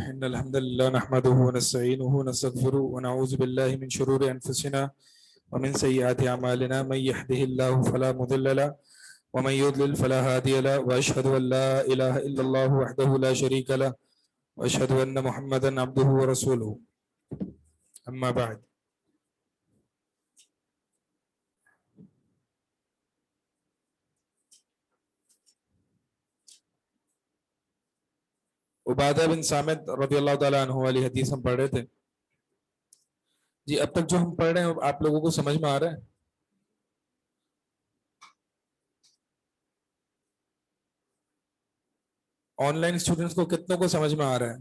إن الحمد لله نحمده ونستعينه ونستغفره ونعوذ بالله من شرور أنفسنا ومن سيئات أعمالنا من يهده الله فلا مضل له ومن يضلل فلا هادي له وأشهد أن لا إله إلا الله وحده لا شريك له وأشهد أن محمدا عبده ورسوله أما بعد. عبادہ بن صامت رضی اللہ تعالیٰ عنہ والی حدیث ہم پڑھ رہے تھے. جی اب تک جو ہم پڑھ رہے ہیں آپ لوگوں کو سمجھ میں آ رہا ہے؟ آن لائن اسٹوڈنٹس کو کتنوں کو سمجھ میں آ رہا ہے؟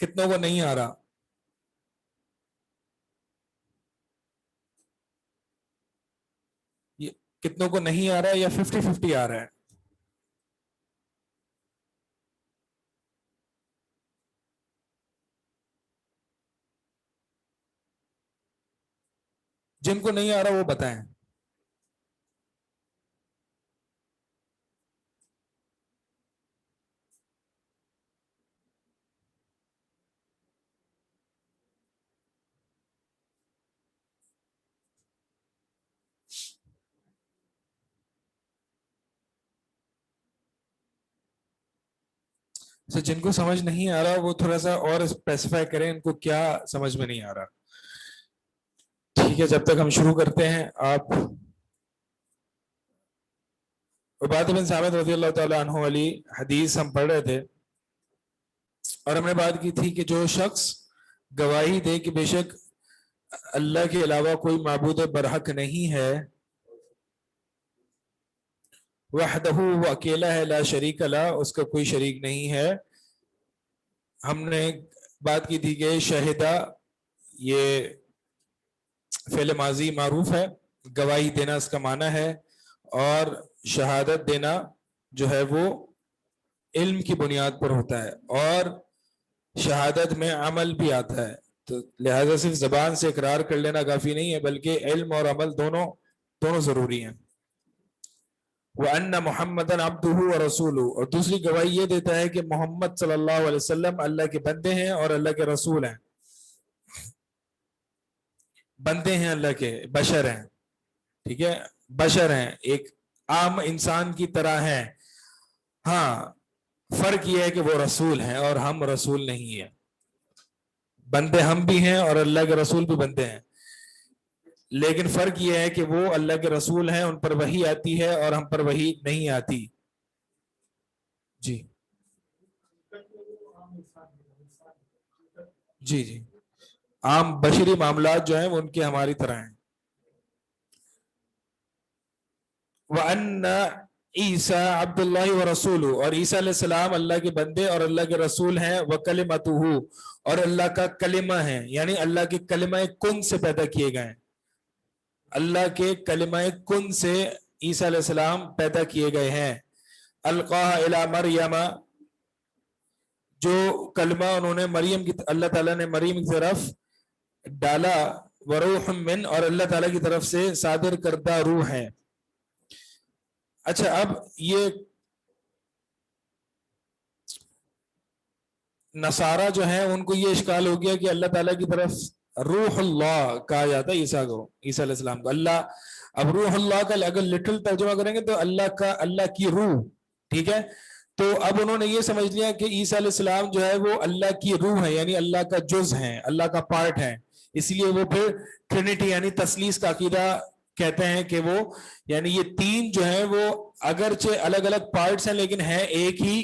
کتنوں کو نہیں آ رہا؟ کتنوں کو نہیں آ رہا ہے یا 50-50 آ رہا ہے؟ جن کو نہیں آ رہا وہ بتائیں. جن کو سمجھ نہیں آ رہا وہ تھوڑا سا اور اسپیسیفائی کریں ان کو کیا سمجھ میں نہیں آ رہا. ٹھیک ہے جب تک ہم شروع کرتے ہیں آپ عبادہ بن صامت رضی اللہ تعالیٰ عنہ والی حدیث ہم پڑھ رہے تھے اور ہم نے بات کی تھی کہ جو شخص گواہی دے کہ بے شک اللہ کے علاوہ کوئی معبود برحق نہیں ہے، وحدہ وہ اکیلا ہے، لا شریک لا اس کا کوئی شریک نہیں ہے. ہم نے بات کی تھی کہ شہدہ یہ فعل ماضی معروف ہے، گواہی دینا اس کا معنی ہے، اور شہادت دینا جو ہے وہ علم کی بنیاد پر ہوتا ہے، اور شہادت میں عمل بھی آتا ہے. تو لہذا صرف زبان سے اقرار کر لینا کافی نہیں ہے بلکہ علم اور عمل دونوں ضروری ہیں. وَأَنَّ مُحَمَّدًا عَبْدُهُ وَرَسُولُهُ، اور دوسری گواہی یہ دیتا ہے کہ محمد صلی اللہ علیہ وسلم اللہ کے بندے ہیں اور اللہ کے رسول ہیں. بندے ہیں اللہ کے، بشر ہیں، ٹھیک ہے، بشر ہیں، ایک عام انسان کی طرح ہیں. ہاں فرق یہ ہے کہ وہ رسول ہیں اور ہم رسول نہیں ہیں. بندے ہم بھی ہیں اور اللہ کے رسول بھی بندے ہیں، لیکن فرق یہ ہے کہ وہ اللہ کے رسول ہیں، ان پر وحی آتی ہے اور ہم پر وحی نہیں آتی. جی جی جی عام بشری معاملات جو ہیں وہ ان کے ہماری طرح ہیں. وَأَنَّ عیسیٰ عبد اللہ ورسولہ، اور عیسیٰ علیہ السلام اللہ کے بندے اور اللہ کے رسول ہیں. وَكَلِمَتُهُ، اور اللہ کا کلمہ ہے، یعنی اللہ کے کلمہ کن سے پیدا کیے گئے ہیں. اللہ کے کلمہ کن سے عیسیٰ علیہ السلام پیدا کیے گئے ہیں. القاها الی مریم، جو کلمہ انہوں نے مریم کی اللہ تعالیٰ نے مریم کی طرف ڈالا، وروح من، اور اللہ تعالیٰ کی طرف سے صادر کردہ روح ہے. اچھا اب یہ نصارہ جو ہیں ان کو یہ اشکال ہو گیا کہ اللہ تعالیٰ کی طرف روح اللہ کہا جاتا ہے عیسیٰ کو، عیسیٰ علیہ السلام کو اللہ. اب روح اللہ کا اگر لٹرل ترجمہ کریں گے تو اللہ کی روح، ٹھیک ہے. تو اب انہوں نے یہ سمجھ لیا کہ عیسیٰ علیہ السلام جو ہے وہ اللہ کی روح ہے، یعنی اللہ کا جز ہے، اللہ کا پارٹ ہے. اس لیے وہ پھر ٹرینٹی یعنی تثلیث کا عقیدہ کہتے ہیں کہ وہ یعنی یہ تین جو ہیں وہ اگرچہ الگ الگ پارٹس ہیں لیکن ہیں ایک ہی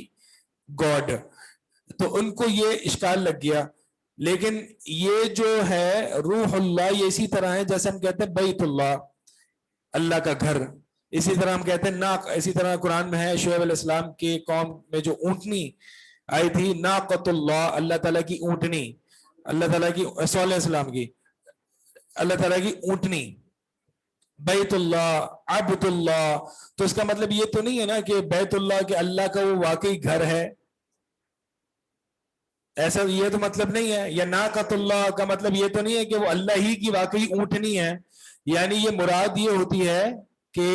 گاڈ. تو ان کو یہ اشکال لگ گیا. لیکن یہ جو ہے روح اللہ یہ اسی طرح ہے جیسے ہم کہتے ہیں بیت اللہ، اللہ کا گھر. اسی طرح ہم کہتے ہیں ناق، اسی طرح قرآن میں ہے شعیب علیہ السلام کے قوم میں جو اونٹنی آئی تھی، ناقۃ اللہ، اللہ تعالیٰ کی اونٹنی، اللہ تعالیٰ کی صالح علیہ السلام کی اللہ تعالیٰ کی اونٹنی. بیت اللہ عبد اللہ، تو اس کا مطلب یہ تو نہیں ہے نا کہ بیت اللہ کہ اللہ کا وہ واقعی گھر ہے، ایسا یہ تو مطلب نہیں ہے. یا ناقۃ اللہ کا مطلب یہ تو نہیں ہے کہ وہ اللہ ہی کی واقعی اونٹنی ہے. یعنی یہ مراد یہ ہوتی ہے کہ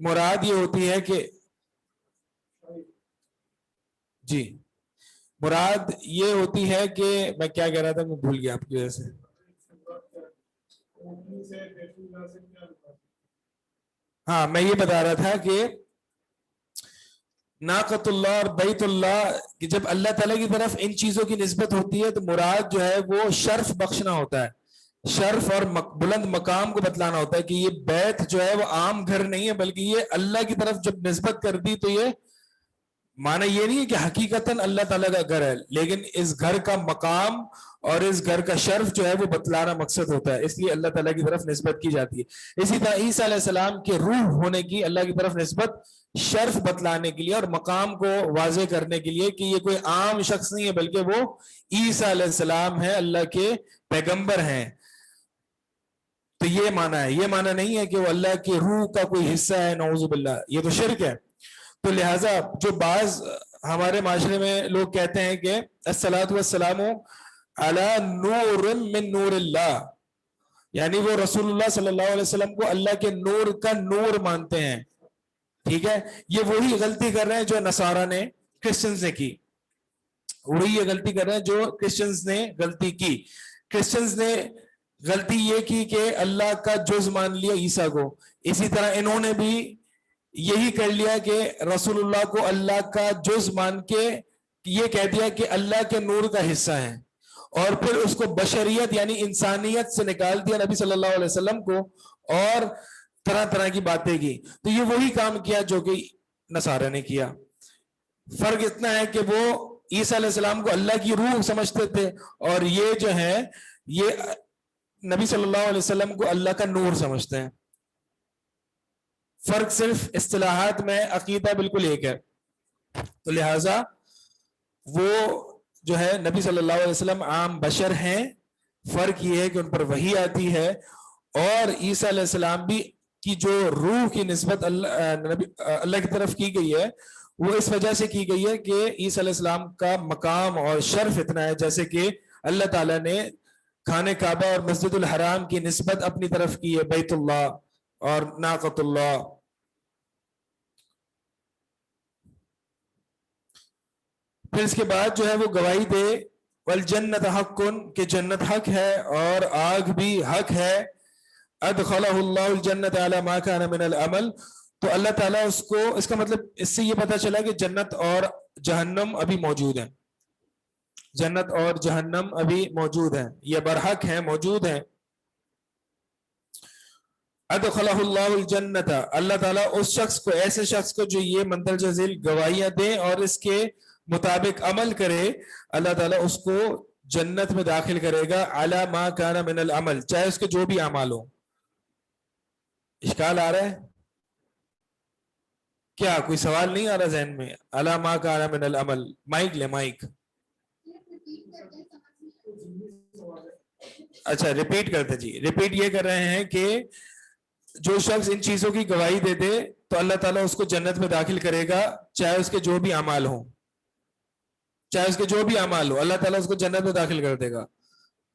مراد یہ ہوتی ہے کہ جی مراد یہ ہوتی ہے کہ میں کیا کہہ رہا تھا، میں بھول گیا آپ کی وجہ سے. ہاں میں یہ بتا رہا تھا کہ ناقۃ اللہ اور بیت اللہ کہ جب اللہ تعالیٰ کی طرف ان چیزوں کی نسبت ہوتی ہے تو مراد جو ہے وہ شرف بخشنا ہوتا ہے، شرف اور بلند مقام کو بتلانا ہوتا ہے کہ یہ بیت جو ہے وہ عام گھر نہیں ہے، بلکہ یہ اللہ کی طرف جب نسبت کر دی تو یہ معنی یہ نہیں ہے کہ حقیقتاً اللہ تعالیٰ کا گھر ہے، لیکن اس گھر کا مقام اور اس گھر کا شرف جو ہے وہ بتلانا مقصد ہوتا ہے، اس لیے اللہ تعالیٰ کی طرف نسبت کی جاتی ہے. اسی طرح عیسیٰ علیہ السلام کے روح ہونے کی اللہ کی طرف نسبت شرف بتلانے کے لیے اور مقام کو واضح کرنے کے لیے کہ یہ کوئی عام شخص نہیں ہے بلکہ وہ عیسیٰ علیہ السلام ہے، اللہ کے پیغمبر ہیں. تو یہ معنی ہے، یہ معنی نہیں ہے کہ وہ اللہ کے روح کا کوئی حصہ ہے، نعوذ باللہ، یہ تو شرک ہے. تو لہٰذا جو بعض ہمارے معاشرے میں لوگ کہتے ہیں کہ الصلاۃ والسلام علی نور من نور اللہ، یعنی وہ رسول اللہ صلی اللہ علیہ وسلم کو اللہ کے نور کا نور مانتے ہیں. ٹھیک ہے، یہ وہی غلطی کر رہے ہیں جو نصارہ نے کرسچنز نے کی، وہی یہ غلطی کر رہے ہیں جو کرسچنز نے غلطی کی. کرسچنز نے غلطی یہ کی کہ اللہ کا جز مان لیا عیسیٰ کو، اسی طرح انہوں نے بھی یہی کر لیا کہ رسول اللہ کو اللہ کا جز مان کے یہ کہہ دیا کہ اللہ کے نور کا حصہ ہے، اور پھر اس کو بشریت یعنی انسانیت سے نکال دیا نبی صلی اللہ علیہ وسلم کو، اور طرح طرح کی باتیں کی. تو یہ وہی کام کیا جو کہ نصارہ نے کیا. فرق اتنا ہے کہ وہ عیسیٰ علیہ السلام کو اللہ کی روح سمجھتے تھے، اور یہ جو ہے یہ نبی صلی اللہ علیہ وسلم کو اللہ کا نور سمجھتے ہیں. فرق صرف اصطلاحات میں، عقیدہ بالکل ایک ہے. تو لہٰذا وہ جو ہے نبی صلی اللہ علیہ وسلم عام بشر ہیں، فرق یہ ہے کہ ان پر وحی آتی ہے، اور عیسیٰ علیہ السلام بھی کی جو روح کی نسبت اللہ کی طرف کی گئی ہے وہ اس وجہ سے کی گئی ہے کہ عیسیٰ علیہ السلام کا مقام اور شرف اتنا ہے، جیسے کہ اللہ تعالیٰ نے خانہ کعبہ اور مسجد الحرام کی نسبت اپنی طرف کی ہے، بیت اللہ اور ناقۃ اللہ. پھر اس کے بعد جو ہے وہ گواہی دے والجنت حق، کہ جنت حق ہے اور آگ بھی حق ہے. ادخلہ اللہ الجنت علی ما کان من العمل، تو اللہ تعالیٰ اس کو، اس کا مطلب اس سے یہ پتہ چلا کہ جنت اور جہنم ابھی موجود ہیں، جنت اور جہنم ابھی موجود ہیں، یہ برحق ہیں، موجود ہیں. ادخلہ اللہ الجنت، اللہ تعالیٰ اس شخص کو، ایسے شخص کو جو یہ مندرجہ ذیل گواہیاں دے اور اس کے مطابق عمل کرے، اللہ تعالیٰ اس کو جنت میں داخل کرے گا علی ما کان من العمل، چاہے اس کے جو بھی اعمال ہو. اشکال آ رہا ہے کیا؟ کوئی سوال نہیں آ رہا ذہن میں؟ علی ما کان من العمل. مائک لے، مائک. اچھا ریپیٹ کرتے جی. ریپیٹ یہ کر رہے ہیں کہ جو شخص ان چیزوں کی گواہی دے دے تو اللہ تعالیٰ اس کو جنت میں داخل کرے گا، چاہے اس کے جو بھی اعمال ہوں، چاہے اس کے جو بھی اعمال ہو اللہ تعالیٰ اس کو جنت میں داخل کر دے گا.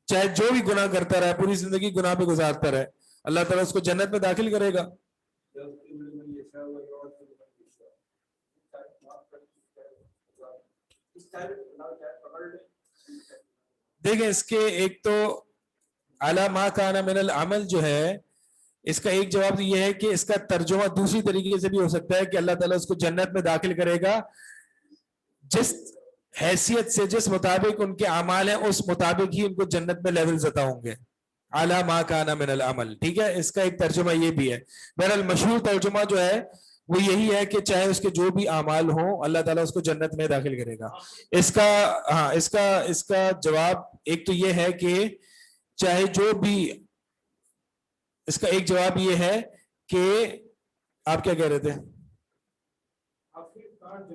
چاہے جو بھی گناہ کرتا رہے، پوری زندگی گناہ پہ گزارتا رہے، اللہ تعالیٰ اس کو جنت میں داخل کرے گا. دیکھیں اس کے ایک تو اعلی ما کان من العمل جو ہے، اس کا ایک جواب یہ ہے کہ اس کا ترجمہ دوسری طریقے سے بھی ہو سکتا ہے کہ اللہ تعالیٰ اس کو جنت میں داخل کرے گا جس حیثیت سے، جس مطابق ان کے اعمال ہیں اس مطابق ہی ان کو جنت میں لیولز عطا ہوں گے. اعلی ما کان من العمل، ٹھیک ہے، اس کا ایک ترجمہ یہ بھی ہے. بہرحال مشہور ترجمہ جو ہے وہ یہی ہے کہ چاہے اس کے جو بھی اعمال ہوں اللہ تعالیٰ اس کو جنت میں داخل کرے گا. اس کا جواب ایک تو یہ ہے کہ چاہے جو بھی، اس کا ایک جواب یہ ہے کہ آپ کیا کہہ رہے تھے؟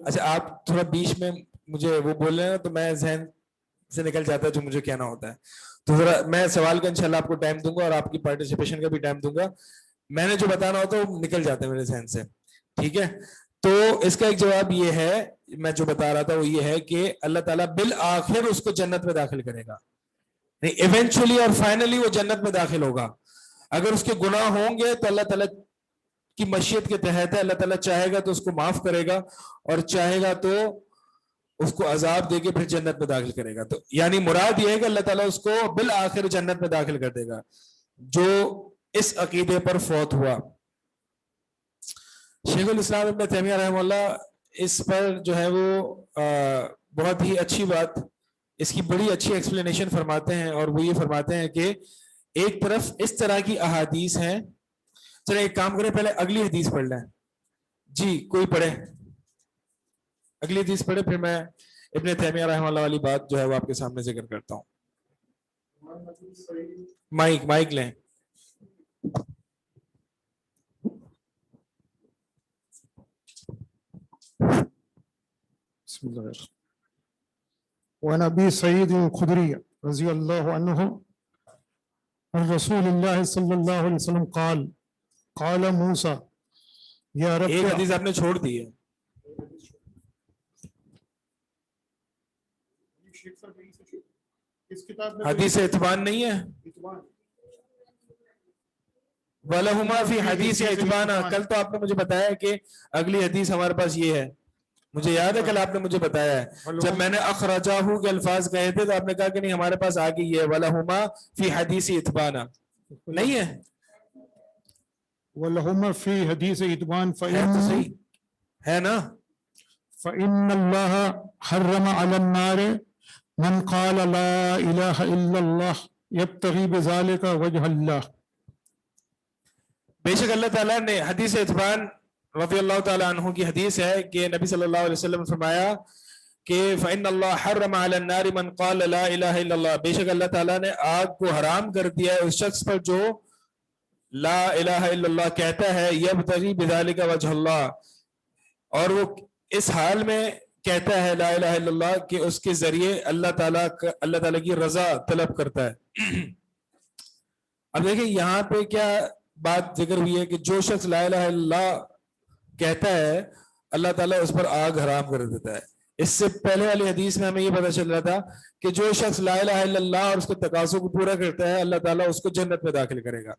اچھا آپ تھوڑا بیچ میں مجھے وہ بول رہے ہیں تو میں ذہن سے نکل جاتا ہے جو مجھے کہنا ہوتا ہے. تو ذرا میں سوال کا انشاءاللہ آپ کو ٹائم دوں گا اور آپ کی پارٹیسپیشن کا بھی ٹائم دوں گا. میں نے جو بتانا ہوتا ہے وہ نکل جاتا ہے میرے ذہن سے, ٹھیک ہے. تو اس کا ایک جواب یہ ہے, میں جو بتا رہا تھا وہ یہ ہے کہ اللہ تعالیٰ بالآخر اس کو جنت میں داخل کرے گا, نہیں ایونچولی اور فائنلی وہ جنت میں داخل ہوگا. اگر اس کے گناہ ہوں گے تو اللہ تعالیٰ کی مشیت کے تحت ہے, اللہ تعالیٰ چاہے گا تو اس کو معاف کرے گا اور چاہے گا تو اس کو عذاب دے کے پھر جنت میں داخل کرے گا. تو یعنی مراد یہ ہے کہ اللہ تعالیٰ اس کو بالآخر جنت میں داخل کر دے گا جو اس عقیدے پر فوت ہوا. شیخ الاسلام ابن تیمیہ رحمہ اللہ اس پر جو ہے وہ بہت ہی اچھی بات, اس کی بڑی اچھی ایکسپلینیشن فرماتے ہیں, اور وہ یہ فرماتے ہیں کہ ایک طرف اس طرح کی احادیث ہیں. چلیں ایک کام کریں, پہلے اگلی حدیث پڑھ لیں. جی کوئی پڑھے, اگلی حدیث پڑھے, پھر میں ابن تیمیہ رحمہ اللہ والی بات جو ہے وہ آپ کے سامنے ذکر کرتا ہوں. مائک لیں. بسم الله. وعن ابي سعيد الخدري رضي الله عنه عن رسول الله صلى الله عليه وسلم قال قال موسى يا رب. ایک حدیث آپ نے چھوڑ دی ہے. حدیث اتبان نہیں ہے, وَلَهُمَا فِي حَدِيثِ اتبانا. کل تو آپ نے مجھے بتایا کہ اگلی حدیث ہمارے پاس یہ ہے, مجھے یاد ہے کل آپ نے مجھے بتایا ہے. جب میں نے اخرجاہو کے الفاظ کہے تھے تو آپ نے کہا کہ نہیں ہمارے پاس آگے یہ ہے وَلَهُمَا فِي حَدِيثِ اتبانا, نہیں ہے وَلَهُمَا فِي حَدِيثِ اتبان ہے نا. فَإِنَّ اللَّهَ حَرَّمَ عَلَى النَّارِ من قال لا الہ الا اللہ یبتغی بذلک وجہ اللہ. بے شک اللہ تعالیٰ نے حدیث اتبان رضی اللہ تعالیٰ عنہ کی حدیث ہے کہ نبی صلی اللہ علیہ وسلم نے فرمایا کہ فإن اللہ حرم علی النار من قال لا الہ الا اللہ. بے شک اللہ تعالیٰ نے آگ کو حرام کر دیا ہے اس شخص پر جو لا الہ الا اللہ کہتا ہے یبتغی بذلک وجہ اللہ, اور وہ اس حال میں کہتا ہے لا الہ الا اللہ کہ اس کے ذریعے اللہ تعالیٰ کی رضا طلب کرتا ہے. اب دیکھیں یہاں پہ کیا بات ذکر ہوئی ہے کہ جو شخص لا الہ الا اللہ کہتا ہے اللہ تعالیٰ اس پر آگ حرام کر دیتا ہے. اس سے پہلے والی حدیث میں ہمیں یہ پتہ چل رہا تھا کہ جو شخص لا الہ الا اللہ اور اس کے تقاضوں کو پورا کرتا ہے اللہ تعالیٰ اس کو جنت میں داخل کرے گا.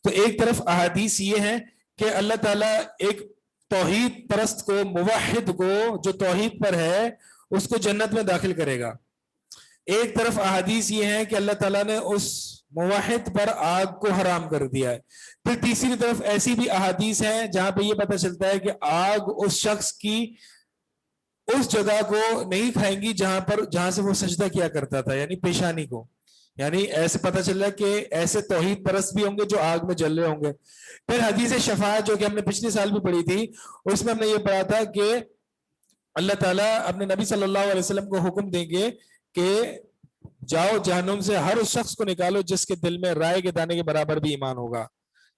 تو ایک طرف احادیث یہ ہیں کہ اللہ تعالیٰ ایک توحید پرست کو, موحد کو جو توحید پر ہے اس کو جنت میں داخل کرے گا. ایک طرف احادیث یہ ہے کہ اللہ تعالیٰ نے اس موحد پر آگ کو حرام کر دیا ہے. پھر تیسری طرف ایسی بھی احادیث ہیں جہاں پہ یہ پتہ چلتا ہے کہ آگ اس شخص کی اس جگہ کو نہیں کھائیں گی جہاں سے وہ سجدہ کیا کرتا تھا, یعنی پیشانی کو. یعنی ایسے پتہ چل رہا ہے کہ ایسے توحید پرست بھی ہوں گے جو آگ میں جل رہے ہوں گے. پھر حدیث شفاعت جو کہ ہم نے پچھلے سال بھی پڑھی تھی, اس میں ہم نے یہ پڑھا تھا کہ اللہ تعالیٰ اپنے نبی صلی اللہ علیہ وسلم کو حکم دیں گے کہ جاؤ جہنم سے ہر اس شخص کو نکالو جس کے دل میں رائے کے دانے کے برابر بھی ایمان ہوگا,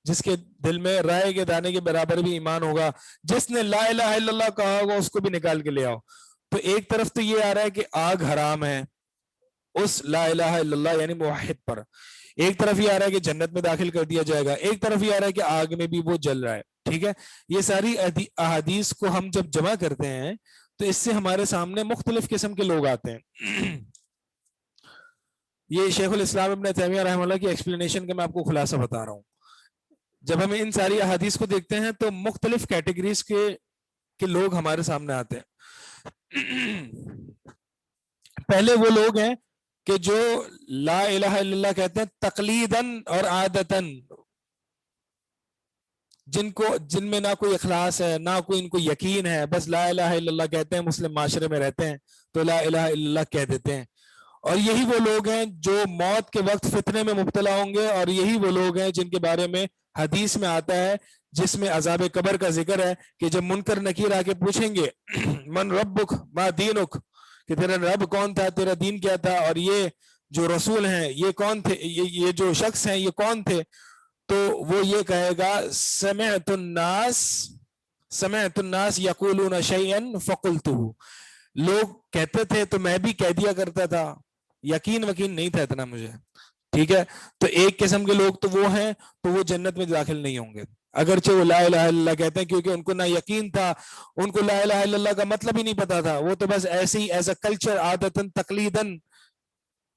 جس کے دل میں رائے کے دانے کے برابر بھی ایمان ہوگا, جس نے لا الہ الا اللہ کہا ہوگا اس کو بھی نکال کے لے آؤ. تو ایک طرف تو یہ آ رہا ہے کہ آگ حرام ہے اس لا الہ الا اللہ یعنی موحد پر, ایک طرف یہ آ رہا ہے کہ جنت میں داخل کر دیا جائے گا, ایک طرف یہ آ رہا ہے کہ آگ میں بھی وہ جل رہا ہے. ٹھیک ہے, یہ ساری احادیث کو ہم جب جمع کرتے ہیں تو اس سے ہمارے سامنے مختلف قسم کے لوگ آتے ہیں. یہ شیخ الاسلام ابن تیمیہ رحمہ اللہ کی ایکسپلینیشن کا میں آپ کو خلاصہ بتا رہا ہوں. جب ہم ان ساری احادیث کو دیکھتے ہیں تو مختلف کیٹیگریز کے لوگ ہمارے سامنے آتے ہیں. پہلے وہ لوگ ہیں کہ جو لا الہ الا اللہ کہتے ہیں تقلیداً اور عادتاً, جن میں نہ کوئی اخلاص ہے نہ کوئی ان کو یقین ہے, بس لا الہ الا اللہ کہتے ہیں, مسلم معاشرے میں رہتے ہیں تو لا الہ الا اللہ کہہ دیتے ہیں. اور یہی وہ لوگ ہیں جو موت کے وقت فتنے میں مبتلا ہوں گے, اور یہی وہ لوگ ہیں جن کے بارے میں حدیث میں آتا ہے جس میں عذاب قبر کا ذکر ہے کہ جب منکر نکیر آ کے پوچھیں گے من ربک ما دینک, کہ تیرا رب کون تھا, تیرا دین کیا تھا, اور یہ جو رسول ہیں یہ کون تھے, یہ جو شخص ہیں یہ کون تھے, تو وہ یہ کہے گا سمعت الناس یقولون شیئا فقلتہ, لوگ کہتے تھے تو میں بھی کہہ دیا کرتا تھا, یقین وکین نہیں تھا اتنا مجھے. ٹھیک ہے, تو ایک قسم کے لوگ تو وہ ہیں تو وہ جنت میں داخل نہیں ہوں گے اگرچہ وہ لا الہ الا اللہ کہتے ہیں, کیونکہ ان کو نہ یقین تھا, ان کو لا الہ الا اللہ کا مطلب ہی نہیں پتا تھا, وہ تو بس ایسے ہی ایز اے کلچر عادتاً تقلیداً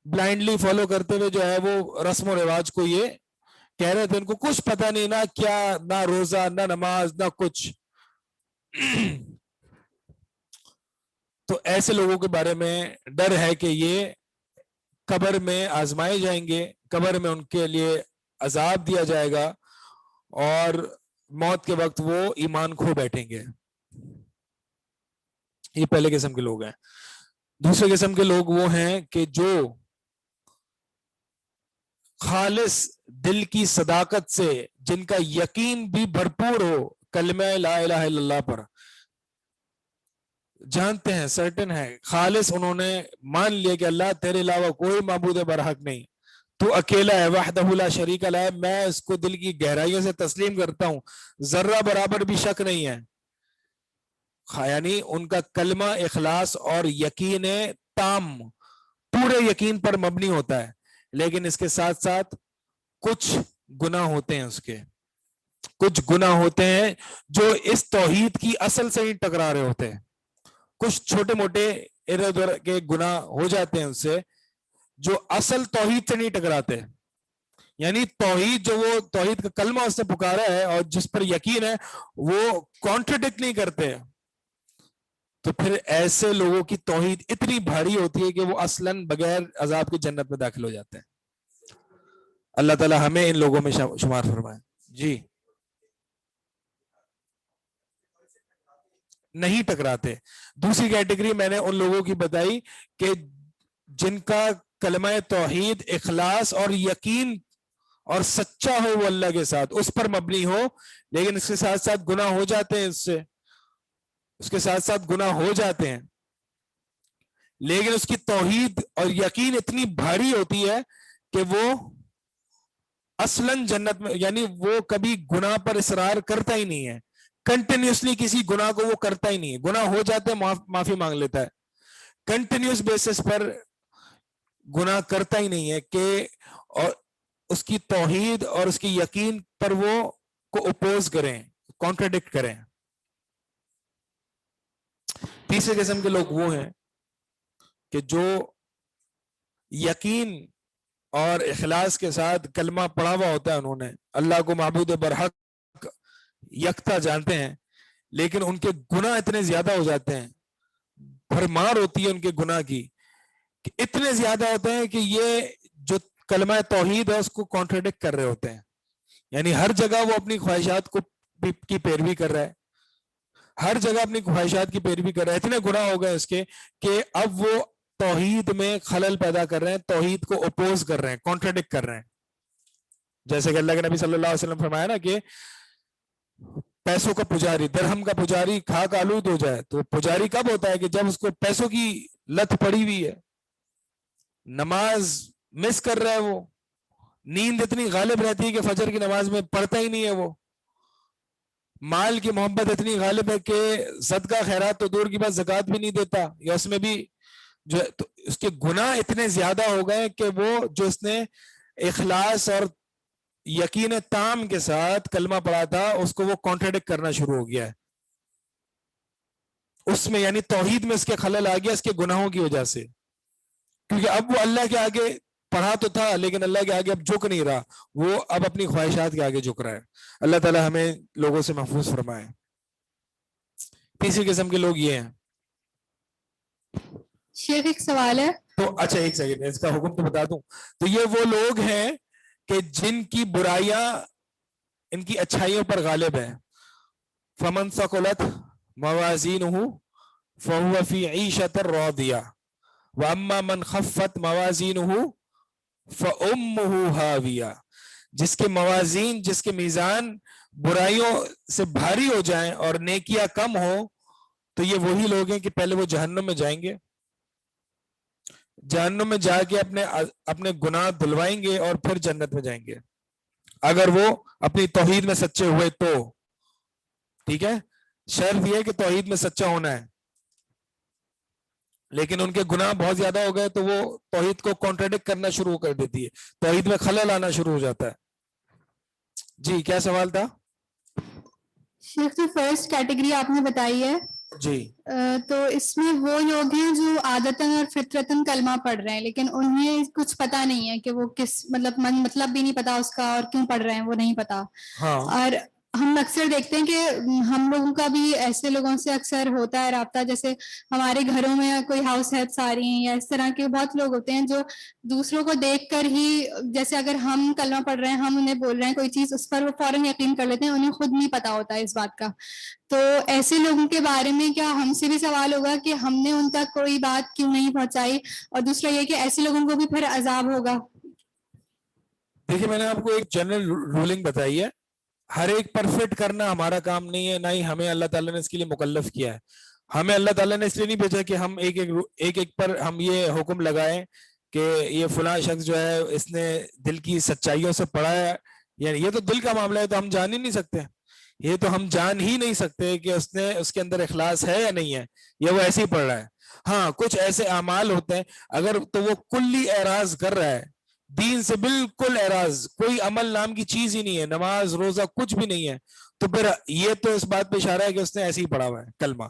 بلائنڈلی فالو کرتے ہوئے جو ہے وہ رسم و رواج کو یہ کہہ رہے تھے. ان کو کچھ پتہ نہیں, نہ کیا, نہ روزہ, نہ نماز, نہ کچھ. تو ایسے لوگوں کے بارے میں ڈر ہے کہ یہ قبر میں آزمائے جائیں گے, قبر میں ان کے لیے عذاب دیا جائے گا اور موت کے وقت وہ ایمان کھو بیٹھیں گے. یہ پہلے قسم کے لوگ ہیں. دوسرے قسم کے لوگ وہ ہیں کہ جو خالص دل کی صداقت سے, جن کا یقین بھی بھرپور ہو کلمہ لا الہ الا اللہ پر, جانتے ہیں, سرٹن ہے, خالص انہوں نے مان لیا کہ اللہ تیرے علاوہ کوئی معبود برحق نہیں, تو اکیلا ہے, وحدہ لا شریک لہ ہے, میں اس کو دل کی گہرائیوں سے تسلیم کرتا ہوں, ذرہ برابر بھی شک نہیں ہے. یعنی ان کا کلمہ اخلاص اور یقین تام پورے یقین پر مبنی ہوتا ہے, لیکن اس کے ساتھ ساتھ کچھ گناہ ہوتے ہیں, اس کے کچھ گناہ ہوتے ہیں جو اس توحید کی اصل سے ہی ٹکرا رہے ہوتے ہیں. کچھ چھوٹے موٹے ادھر ادھر کے گناہ ہو جاتے ہیں اس سے, جو اصل توحید سے نہیں ٹکراتے. یعنی توحید جو وہ توحید کا کلمہ اس نے پکارا ہے اور جس پر یقین ہے وہ کانٹرڈکٹ نہیں کرتے, تو پھر ایسے لوگوں کی توحید اتنی بھاری ہوتی ہے کہ وہ اصلاً بغیر عذاب کی جنت میں داخل ہو جاتے ہیں. اللہ تعالی ہمیں ان لوگوں میں شمار فرمائے. جی, نہیں ٹکراتے. دوسری کیٹیگری میں نے ان لوگوں کی بتائی کہ جن کا کلمہ توحید اخلاص اور یقین اور سچا ہو وہ اللہ کے ساتھ, اس پر مبنی ہو, لیکن اس کے ساتھ ساتھ گناہ ہو جاتے ہیں, اس کے ساتھ ساتھ گناہ ہو جاتے ہیں, لیکن اس کی توحید اور یقین اتنی بھاری ہوتی ہے کہ وہ اصلاً جنت میں, یعنی وہ کبھی گناہ پر اصرار کرتا ہی نہیں ہے, کنٹینیوسلی کسی گناہ کو وہ کرتا ہی نہیں ہے, گناہ ہو جاتے ہیں معافی مانگ لیتا ہے, کنٹینیوس بیسس پر گناہ کرتا ہی نہیں ہے کہ اور اس کی توحید اور اس کی یقین پر وہ کو اپوز کریں, کانٹراڈکٹ کریں. تیسرے قسم کے لوگ وہ ہیں کہ جو یقین اور اخلاص کے ساتھ کلمہ پڑھا ہوا ہوتا ہے, انہوں نے اللہ کو معبود برحق یکتا جانتے ہیں, لیکن ان کے گناہ اتنے زیادہ ہو جاتے ہیں, بھرمار ہوتی ہے ان کے گناہ کی, کہ اتنے زیادہ ہوتے ہیں کہ یہ جو کلمہ توحید ہے اس کو کانٹراڈکٹ کر رہے ہوتے ہیں. یعنی ہر جگہ وہ اپنی خواہشات کو کی پیروی کر رہا ہے, ہر جگہ اپنی خواہشات کی پیروی کر رہا ہے. اتنے گناہ ہو گئے اس کے کہ اب وہ توحید میں خلل پیدا کر رہے ہیں, توحید کو اپوز کر رہے ہیں, کانٹراڈکٹ کر رہے ہیں. جیسے کہ اللہ کے نبی صلی اللہ علیہ وسلم فرمایا نا کہ پیسوں کا پجاری, درہم کا پجاری کھاک آلود ہو جائے, تو پجاری کب ہوتا ہے کہ جب اس کو پیسوں کی لت پڑی ہوئی ہے, نماز مس کر رہا ہے, وہ نیند اتنی غالب رہتی ہے کہ فجر کی نماز میں پڑھتا ہی نہیں ہے, وہ مال کی محبت اتنی غالب ہے کہ صدقہ خیرات تو دور کی بات زکوٰۃ بھی نہیں دیتا, یا اس میں بھی جو تو اس کے گناہ اتنے زیادہ ہو گئے کہ وہ جو اس نے اخلاص اور یقین تام کے ساتھ کلمہ پڑھا تھا اس کو وہ کانٹراڈکٹ کرنا شروع ہو گیا ہے اس میں, یعنی توحید میں اس کے خلل آ گیا اس کے گناہوں کی وجہ سے, کیونکہ اب وہ اللہ کے آگے پڑھا تو تھا لیکن اللہ کے آگے اب جھک نہیں رہا, وہ اب اپنی خواہشات کے آگے جھک رہا ہے. اللہ تعالی ہمیں لوگوں سے محفوظ فرمائے. تیسری قسم کے لوگ یہ ہیں. شیخ ایک سوال ہے. تو اچھا ایک سیکنڈ اس کا حکم تو بتا دوں, تو یہ وہ لوگ ہیں کہ جن کی برائیاں ان کی اچھائیوں پر غالب ہے. فمن ثقلت موازینہ فہو فی عیشۃ راضیہ واما من خفت موازینہ فامہ ہاویہ. جس کے موازین, جس کے میزان برائیوں سے بھاری ہو جائیں اور نیکیاں کم ہو, تو یہ وہی لوگ ہیں کہ پہلے وہ جہنم میں جائیں گے, جہنم میں جا کے اپنے گناہ دھلوائیں گے اور پھر جنت میں جائیں گے, اگر وہ اپنی توحید میں سچے ہوئے تو. ٹھیک ہے, شرط یہ ہے کہ توحید میں سچا ہونا ہے. لیکن ان کے گناہ بہت زیادہ ہو گئے تو وہ توحید کو کانٹراڈکٹ کرنا شروع کر دیتی ہے, توحید میں خلل آنا شروع ہو جاتا ہے. جی کیا سوال تھا؟ شیخ جو فرسٹ کیٹیگری آپ نے بتائی ہے جی تو اس میں وہ لوگ ہیں جو عادتاً اور فطرتاً کلمہ پڑھ رہے ہیں لیکن انہیں کچھ پتہ نہیں ہے کہ وہ کس مطلب بھی نہیں پتا اس کا اور کیوں پڑھ رہے ہیں وہ نہیں پتا. ہاں اور ہم اکثر دیکھتے ہیں کہ ہم لوگوں کا بھی ایسے لوگوں سے اکثر ہوتا ہے رابطہ, جیسے ہمارے گھروں میں کوئی ہاؤس ہیلپس آ رہی ہیں یا اس طرح کے بہت لوگ ہوتے ہیں جو دوسروں کو دیکھ کر ہی, جیسے اگر ہم کلمہ پڑھ رہے ہیں ہم انہیں بول رہے ہیں کوئی چیز اس پر وہ فوراً یقین کر لیتے ہیں, انہیں خود نہیں پتا ہوتا ہے اس بات کا. تو ایسے لوگوں کے بارے میں کیا ہم سے بھی سوال ہوگا کہ ہم نے ان تک کوئی بات کیوں نہیں پہنچائی, اور دوسرا یہ کہ ایسے لوگوں کو بھی پھر عذاب ہوگا؟ دیکھیے میں نے آپ کو ایک جنرل رولنگ بتائی ہے, ہر ایک پر فٹ کرنا ہمارا کام نہیں ہے, نہ ہی ہمیں اللہ تعالیٰ نے اس کے لیے مکلف کیا ہے. ہمیں اللہ تعالیٰ نے اس لیے نہیں بھیجا کہ ہم ایک پر ہم یہ حکم لگائیں کہ یہ فلاں شخص جو ہے اس نے دل کی سچائیوں سے پڑھا ہے, یعنی یہ تو دل کا معاملہ ہے تو ہم جان ہی نہیں سکتے, یہ تو ہم جان ہی نہیں سکتے کہ اس کے اندر اخلاص ہے یا نہیں ہے, یا وہ ایسے ہی پڑھ رہا ہے. ہاں کچھ ایسے اعمال ہوتے ہیں اگر تو وہ کلی اعراض کر رہا ہے, دین سے بالکل اعراض, کوئی عمل نام کی چیز ہی نہیں ہے, نماز روزہ کچھ بھی نہیں ہے, تو پھر یہ تو اس بات پہ اشارہ ہے کہ اس نے ایسے ہی پڑھا ہوا ہے کلمہ.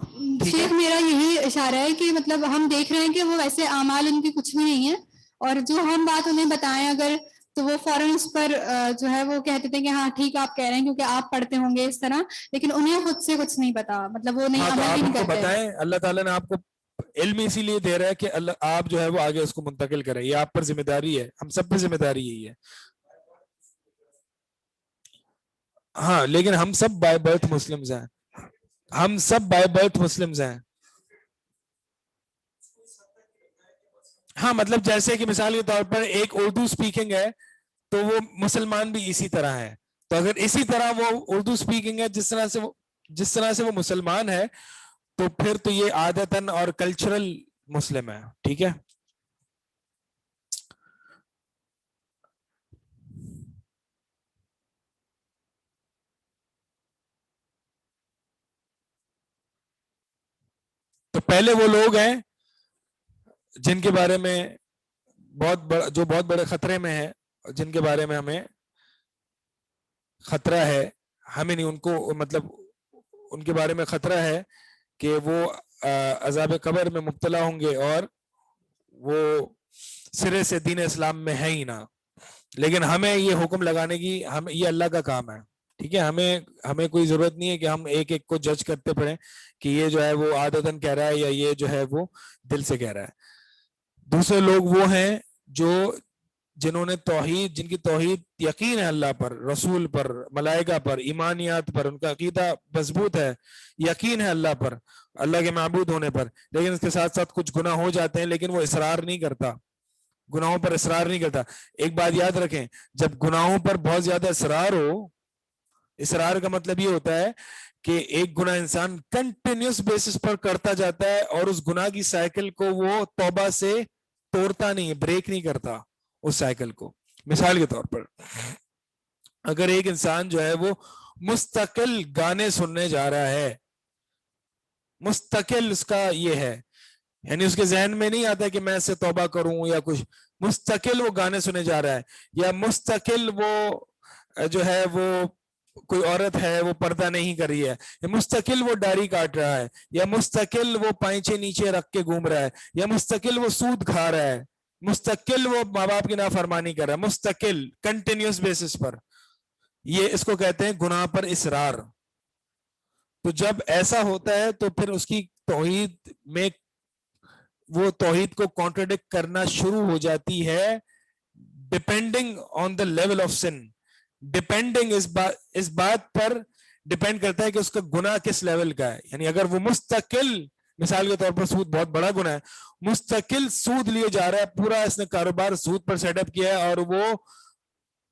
شیخ میرا یہی اشارہ ہے کہ مطلب ہم دیکھ رہے ہیں کہ وہ ویسے اعمال ان کی کچھ بھی نہیں ہے, اور جو ہم بات انہیں بتائیں اگر تو وہ فوراً اس پر جو ہے وہ کہتے تھے کہ ہاں ٹھیک آپ کہہ رہے ہیں کیونکہ آپ پڑھتے ہوں گے اس طرح, لیکن انہیں خود سے کچھ نہیں پتا, مطلب وہ نہیں تو عمل آپ بھی ان نہیں کو کرتے. بتائیں, اللہ تعالیٰ نے آپ کو علم اسی لیے دے رہا ہے کہ آپ جو ہے وہ آگے اس کو منتقل کریں, یہ آپ پر ذمہ داری ہے, ہم سب پہ ذمہ داری یہی ہے. ہاں لیکن ہم سب بائی برتھ مسلمز ہیں, ہم سب بائی برتھ مسلمز ہیں. ہاں مطلب جیسے کہ مثال کے طور پر ایک اردو سپیکنگ ہے تو وہ مسلمان بھی اسی طرح ہے, تو اگر اسی طرح وہ اردو سپیکنگ ہے جس طرح سے وہ مسلمان ہے, تو پھر تو یہ عادتاً اور کلچرل مسلم ہے. ٹھیک ہے, تو پہلے وہ لوگ ہیں جن کے بارے میں جو بہت بڑے خطرے میں ہیں, جن کے بارے میں ہمیں خطرہ ہے, ہمیں نہیں ان کو, مطلب ان کے بارے میں خطرہ ہے کہ وہ عذاب قبر میں مبتلا ہوں گے اور وہ سرے سے دین اسلام میں ہے ہی نہ. لیکن ہمیں یہ حکم لگانے کی, یہ اللہ کا کام ہے. ٹھیک ہے, ہمیں کوئی ضرورت نہیں ہے کہ ہم ایک ایک کو جج کرتے پڑیں کہ یہ جو ہے وہ عادتاً کہہ رہا ہے یا یہ جو ہے وہ دل سے کہہ رہا ہے. دوسرے لوگ وہ ہیں جنہوں نے توحید, جن کی توحید یقین ہے اللہ پر, رسول پر, ملائکہ پر, ایمانیات پر, ان کا عقیدہ مضبوط ہے, یقین ہے اللہ پر, اللہ کے معبود ہونے پر, لیکن اس کے ساتھ ساتھ کچھ گناہ ہو جاتے ہیں لیکن وہ اصرار نہیں کرتا, گناہوں پر اصرار نہیں کرتا. ایک بات یاد رکھیں, جب گناہوں پر بہت زیادہ اصرار ہو, اصرار کا مطلب یہ ہوتا ہے کہ ایک گناہ انسان کنٹینیوس بیسس پر کرتا جاتا ہے اور اس گناہ کی سائیکل کو وہ توبہ سے توڑتا نہیں ہے, بریک نہیں کرتا اس سائیکل کو. مثال کے طور پر اگر ایک انسان جو ہے وہ مستقل گانے سننے جا رہا ہے, مستقل اس کا یہ ہے, یعنی اس کے ذہن میں نہیں آتا کہ میں اس سے توبہ کروں یا کچھ, مستقل وہ گانے سنے جا رہا ہے, یا مستقل وہ جو ہے وہ کوئی عورت ہے وہ پردہ نہیں کر رہی ہے, یا مستقل وہ داڑھی کاٹ رہا ہے, یا مستقل وہ پائچے نیچے رکھ کے گھوم رہا ہے, یا مستقل وہ سود کھا رہا ہے, مستقل وہ ماں باپ کی نافرمانی کر رہا ہے, مستقل کنٹینیوس بیسس پر, یہ اس کو کہتے ہیں گناہ پر اصرار. تو جب ایسا ہوتا ہے تو پھر اس کی توحید میں وہ توحید کو کانٹراڈکٹ کرنا شروع ہو جاتی ہے, depending on the level of sun. Depending اس بات پر ڈپینڈ کرتا ہے کہ اس کا گناہ کس لیول کا ہے. یعنی اگر وہ مستقل, مثال کے طور پر سود بہت بڑا گناہ ہے, مستقل سود لیے جا رہا ہے, پورا اس نے کاروبار سود پر سیٹ اپ کیا ہے اور وہ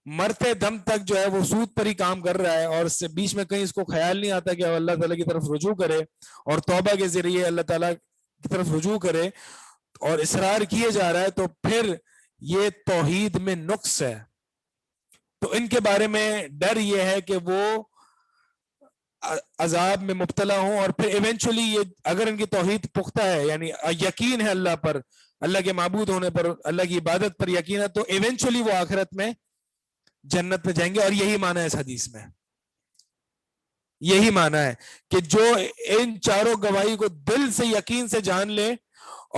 مرتے دم تک جو ہے وہ سود پر ہی کام کر رہا ہے, اور اس سے بیچ میں کہیں اس کو خیال نہیں آتا کہ اللہ تعالیٰ کی طرف رجوع کرے اور توبہ کے ذریعے اللہ تعالیٰ کی طرف رجوع کرے, اور اصرار کیے جا رہا ہے, تو پھر یہ توحید میں نقص ہے. تو ان کے بارے میں ڈر یہ ہے کہ وہ عذاب میں مبتلا ہوں اور پھر ایونچولی یہ اگر ان کی توحید پختہ ہے یعنی یقین ہے اللہ پر, اللہ کے معبود ہونے پر, اللہ کی عبادت پر یقین ہے, تو ایونچولی وہ آخرت میں جنت میں جائیں گے. اور یہی معنی ہے اس حدیث میں, یہی معنی ہے کہ جو ان چاروں گواہی کو دل سے یقین سے جان لے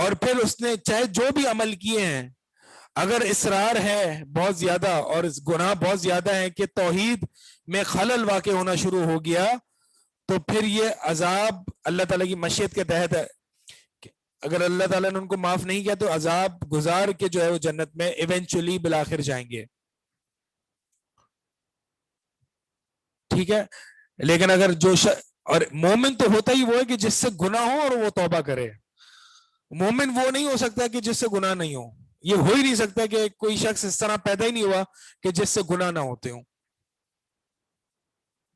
اور پھر اس نے چاہے جو بھی عمل کیے ہیں, اگر اصرار ہے بہت زیادہ اور گناہ بہت زیادہ ہے کہ توحید میں خلل واقع ہونا شروع ہو گیا, تو پھر یہ عذاب اللہ تعالیٰ کی مشیت کے تحت ہے. اگر اللہ تعالیٰ نے ان کو معاف نہیں کیا تو عذاب گزار کے جو ہے وہ جنت میں ایونچولی بالآخر جائیں گے. ٹھیک ہے, لیکن اگر جو اور مومن تو ہوتا ہی وہ ہے کہ جس سے گناہ ہو اور وہ توبہ کرے. مومن وہ نہیں ہو سکتا کہ جس سے گناہ نہیں ہو, یہ ہو ہی نہیں سکتا کہ کوئی شخص اس طرح پیدا ہی نہیں ہوا کہ جس سے گناہ نہ ہوتے ہوں.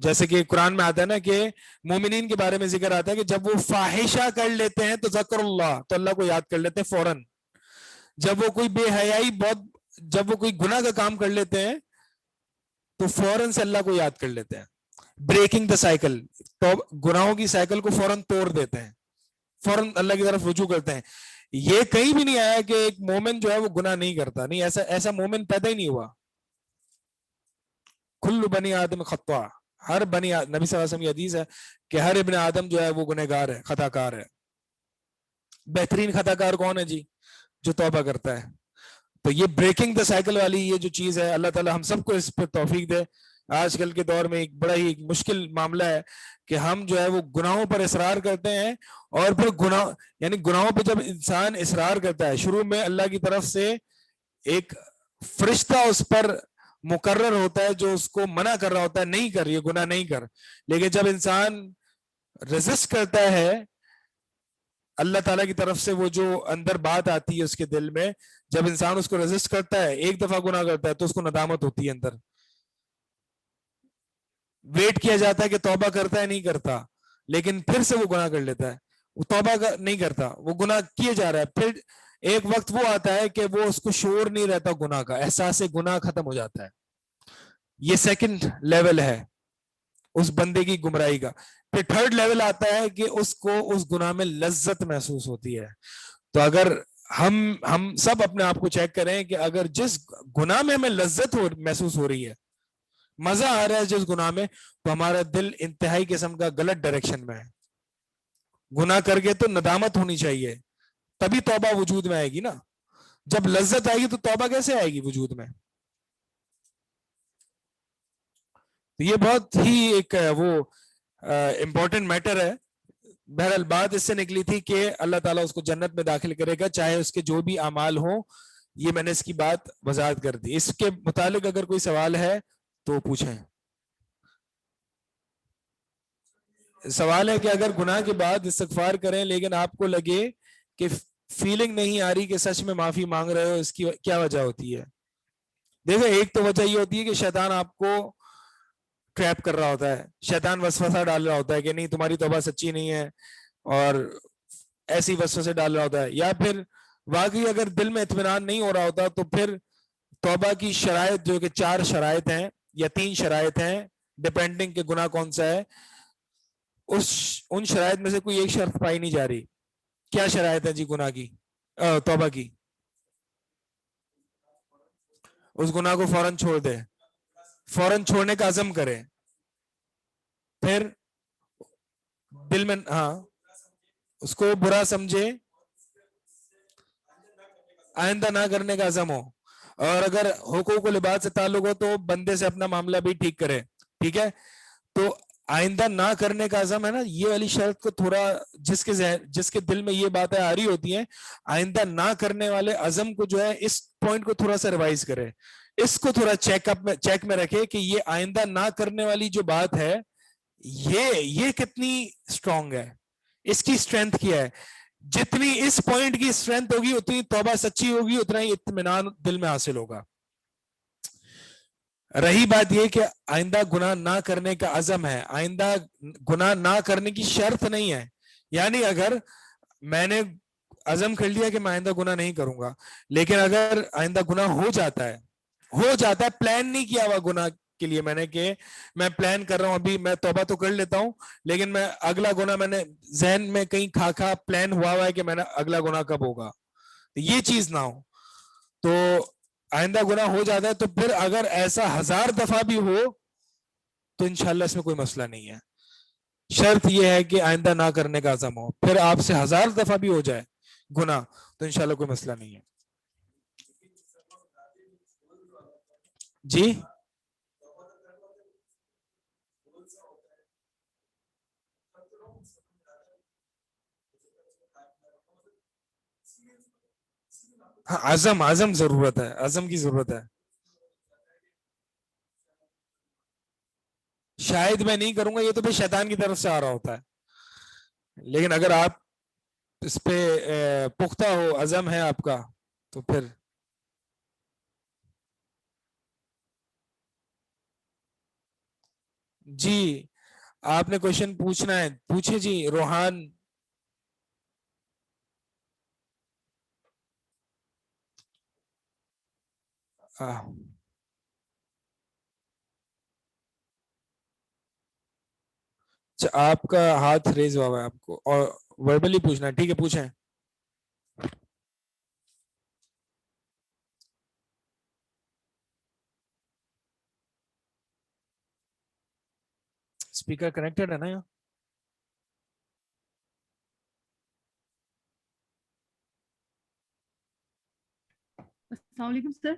جیسے کہ قرآن میں آتا ہے نا کہ مومنین کے بارے میں ذکر آتا ہے کہ جب وہ فاحشہ کر لیتے ہیں تو ذکر اللہ, تو اللہ کو یاد کر لیتے ہیں فوراً. جب وہ کوئی بے حیائی جب وہ کوئی گناہ کا کام کر لیتے ہیں تو فوراً سے اللہ کو یاد کر لیتے ہیں. بریکنگ دا سائیکل, تو گناہوں کی سائیکل کو فوراً توڑ دیتے ہیں, فوراً اللہ کی طرف رجوع کرتے ہیں. یہ کہیں بھی نہیں آیا کہ ایک مومن جو ہے وہ گناہ نہیں کرتا, نہیں, ایسا مومن پیدا ہی نہیں ہوا. کل بنی آدم خطا, ہر نبی صلی اللہ علیہ وسلم کی حدیث ہے کہ ہر ابن آدم جو ہے وہ گنہگار ہے, خطا کار ہے. بہترین خطا کار کون ہے جی؟ جو توبہ کرتا ہے. تو یہ بریکنگ دا سائیکل والی یہ جو چیز ہے, اللہ تعالی ہم سب کو اس پر توفیق دے. آج کل کے دور میں ایک بڑا ہی مشکل معاملہ ہے کہ ہم جو ہے وہ گناہوں پر اصرار کرتے ہیں, اور پھر گناہوں پہ جب انسان اصرار کرتا ہے, شروع میں اللہ کی طرف سے ایک فرشتہ اس پر مقرر ہوتا ہے جو اس کو منع کر رہا ہوتا ہے, نہیں کر, یہ گناہ نہیں کر. لیکن جب انسان ریزسٹ کرتا ہے اللہ تعالیٰ کی طرف سے, وہ جو اندر بات آتی ہے اس کے دل میں, جب انسان اس کو ریزسٹ کرتا ہے, ایک دفعہ گناہ کرتا ہے تو اس کو ندامت ہوتی ہے اندر. ویٹ کیا جاتا ہے کہ توبہ کرتا ہے, نہیں کرتا, لیکن پھر سے وہ گناہ کر لیتا ہے. وہ توبہ نہیں کرتا, وہ گناہ کیے جا رہا ہے. پھر ایک وقت وہ آتا ہے کہ وہ اس کو شعور نہیں رہتا گناہ کا, احساس گناہ ختم ہو جاتا ہے. یہ سیکنڈ لیول ہے اس بندے کی گمراہی کا. پھر تھرڈ لیول آتا ہے کہ اس کو اس گناہ میں لذت محسوس ہوتی ہے. تو اگر ہم سب اپنے آپ کو چیک کریں کہ اگر جس گناہ میں ہمیں لذت محسوس ہو رہی ہے, مزہ آ رہا ہے جس گناہ میں, تو ہمارا دل انتہائی قسم کا غلط ڈائریکشن میں ہے. گناہ کر کے تو ندامت ہونی چاہیے, تبھی توبہ وجود میں آئے گی نا. جب لذت آئے گی تو توبہ کیسے آئے گی وجود میں؟ تو یہ بہت ہی ایک وہ امپورٹنٹ میٹر ہے. بہرحال بات اس سے نکلی تھی کہ اللہ تعالیٰ اس کو جنت میں داخل کرے گا چاہے اس کے جو بھی اعمال ہوں. یہ میں نے اس کی بات وضاحت کر دی. اس کے متعلق اگر کوئی سوال ہے تو پوچھیں. سوال ہے کہ اگر گناہ کے بعد استغفار کریں لیکن آپ کو لگے کہ فیلنگ نہیں آ رہی کہ سچ میں معافی مانگ رہے ہو, اس کی کیا وجہ ہوتی ہے؟ دیکھو, ایک تو وجہ یہ ہوتی ہے کہ شیطان آپ کو ٹریپ کر رہا ہوتا ہے, شیطان وسوسہ ڈال رہا ہوتا ہے کہ نہیں تمہاری توبہ سچی نہیں ہے, اور ایسی وسوسے ڈال رہا ہوتا ہے. یا پھر واقعی اگر دل میں اطمینان نہیں ہو رہا ہوتا تو پھر توبہ کی شرائط جو کہ 4 شرائط ہیں یا 3 شرائط ہیں ڈپینڈنگ کہ گناہ کون سا ہے, ان شرائط میں سے کوئی ایک شرط پائی نہیں جا رہی. کیا شرائط ہے جی گناہ کی, توبہ کی؟ اس گناہ کو فوراً چھوڑ دے, فوراً چھوڑنے کا عزم کرے. پھر دل میں اس کو برا سمجھے, آئندہ نہ کرنے کا عزم ہو, اور اگر حقوق و لباس سے تعلق ہو تو بندے سے اپنا معاملہ بھی ٹھیک کرے. ٹھیک ہے, تو آئندہ نہ کرنے کا عزم ہے نا, یہ والی شرط کو تھوڑا جس کے دل میں یہ باتیں آ رہی ہوتی ہیں, آئندہ نہ کرنے والے عزم کو جو ہے اس پوائنٹ کو تھوڑا سا ریوائز کرے, اس کو تھوڑا چیک میں رکھے کہ یہ آئندہ نہ کرنے والی جو بات ہے یہ کتنی اسٹرانگ ہے, اس کی اسٹرینتھ کیا ہے. جتنی اس پوائنٹ کی اسٹرینتھ ہوگی اتنی توبہ سچی ہوگی, اتنا ہی اطمینان دل میں حاصل ہوگا. رہی بات یہ کہ آئندہ گناہ نہ کرنے کا عزم ہے, آئندہ گناہ نہ کرنے کی شرط نہیں ہے. یعنی اگر میں نے عزم کر لیا کہ میں آئندہ گناہ نہیں کروں گا, لیکن اگر آئندہ گناہ ہو جاتا ہے, پلان نہیں کیا ہوا گناہ کے لیے میں نے کہ میں پلان کر رہا ہوں ابھی میں توبہ تو کر لیتا ہوں لیکن میں اگلا گناہ میں نے ذہن میں کہیں کھا پلان ہوا ہے کہ میں نے اگلا گناہ کب ہوگا, یہ چیز نہ ہو. تو آئندہ گناہ ہو جاتا ہے تو پھر اگر ایسا 1000 دفعہ بھی ہو تو انشاءاللہ اس میں کوئی مسئلہ نہیں ہے. شرط یہ ہے کہ آئندہ نہ کرنے کا عزم ہو. پھر آپ سے 1000 دفعہ بھی ہو جائے گناہ تو انشاءاللہ کوئی مسئلہ نہیں ہے. جی ہاں, عزم ضرورت ہے, عزم کی ضرورت ہے. شاید میں نہیں کروں گا, یہ تو پھر شیطان کی طرف سے آ رہا ہوتا ہے. لیکن اگر آپ اس پہ پختہ ہو, عزم ہے آپ کا, تو پھر جی آپ نے کوشچن پوچھنا ہے پوچھے جی. روحان آپ کا ہاتھ ریز ہوا ہے آپ کو اور وربلی پوچھنا ہے, ٹھیک ہے پوچھیں. اسپیکر کنیکٹڈ ہے نا یہاں؟ السلام علیکم سر.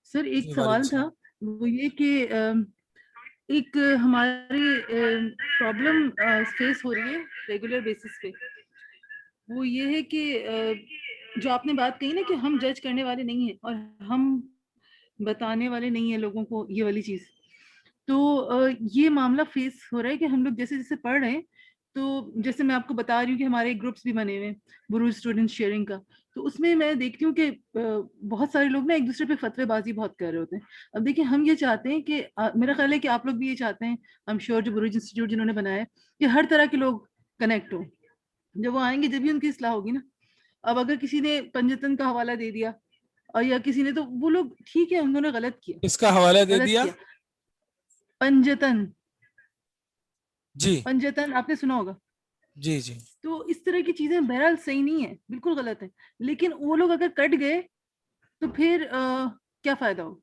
سر ایک جی وعلیکم سوال تھا, السلام. وہ یہ کہ ایک ہماری پرابلم فیس ہو رہی ہے ریگولر بیسس پہ, وہ یہ ہے کہ جو آپ نے بات کہی نا کہ ہم جج کرنے والے نہیں ہیں اور ہم بتانے والے نہیں ہیں لوگوں کو یہ والی چیز, تو یہ معاملہ فیس ہو رہا ہے کہ ہم لوگ جیسے جیسے پڑھ رہے ہیں, تو جیسے میں آپ کو بتا رہی ہوں کہ ہمارے گروپس بھی بنے ہوئے ہیں بروج اسٹوڈنٹ شیئرنگ کا, تو اس میں دیکھتی ہوں کہ بہت سارے لوگ نا ایک دوسرے پہ فتوی بازی بہت کر رہے ہوتے ہیں. اب دیکھیں ہم یہ چاہتے ہیں کہ میرا خیال ہے کہ آپ لوگ بھی یہ چاہتے ہیں, ہم شیور جو بروج انسٹیٹیوٹ جنہوں نے بنایا ہے, کہ ہر طرح کے لوگ کنیکٹ ہوں. جب وہ آئیں گے جب بھی ان کی اصلاح ہوگی نا. اب اگر کسی نے پنجتن کا حوالہ دے دیا اور یا کسی نے, تو وہ لوگ ٹھیک ہے انہوں نے غلط کیا, اس کا حوالہ دے غلط دیا. کیا. پنجتن جی پنجتن آپ نے سنا ہوگا. جی جی تو اس طرح کی چیزیں بہرحال صحیح نہیں ہے, بالکل غلط ہے. لیکن وہ لوگ اگر کٹ گئے تو پھر کیا فائدہ ہو.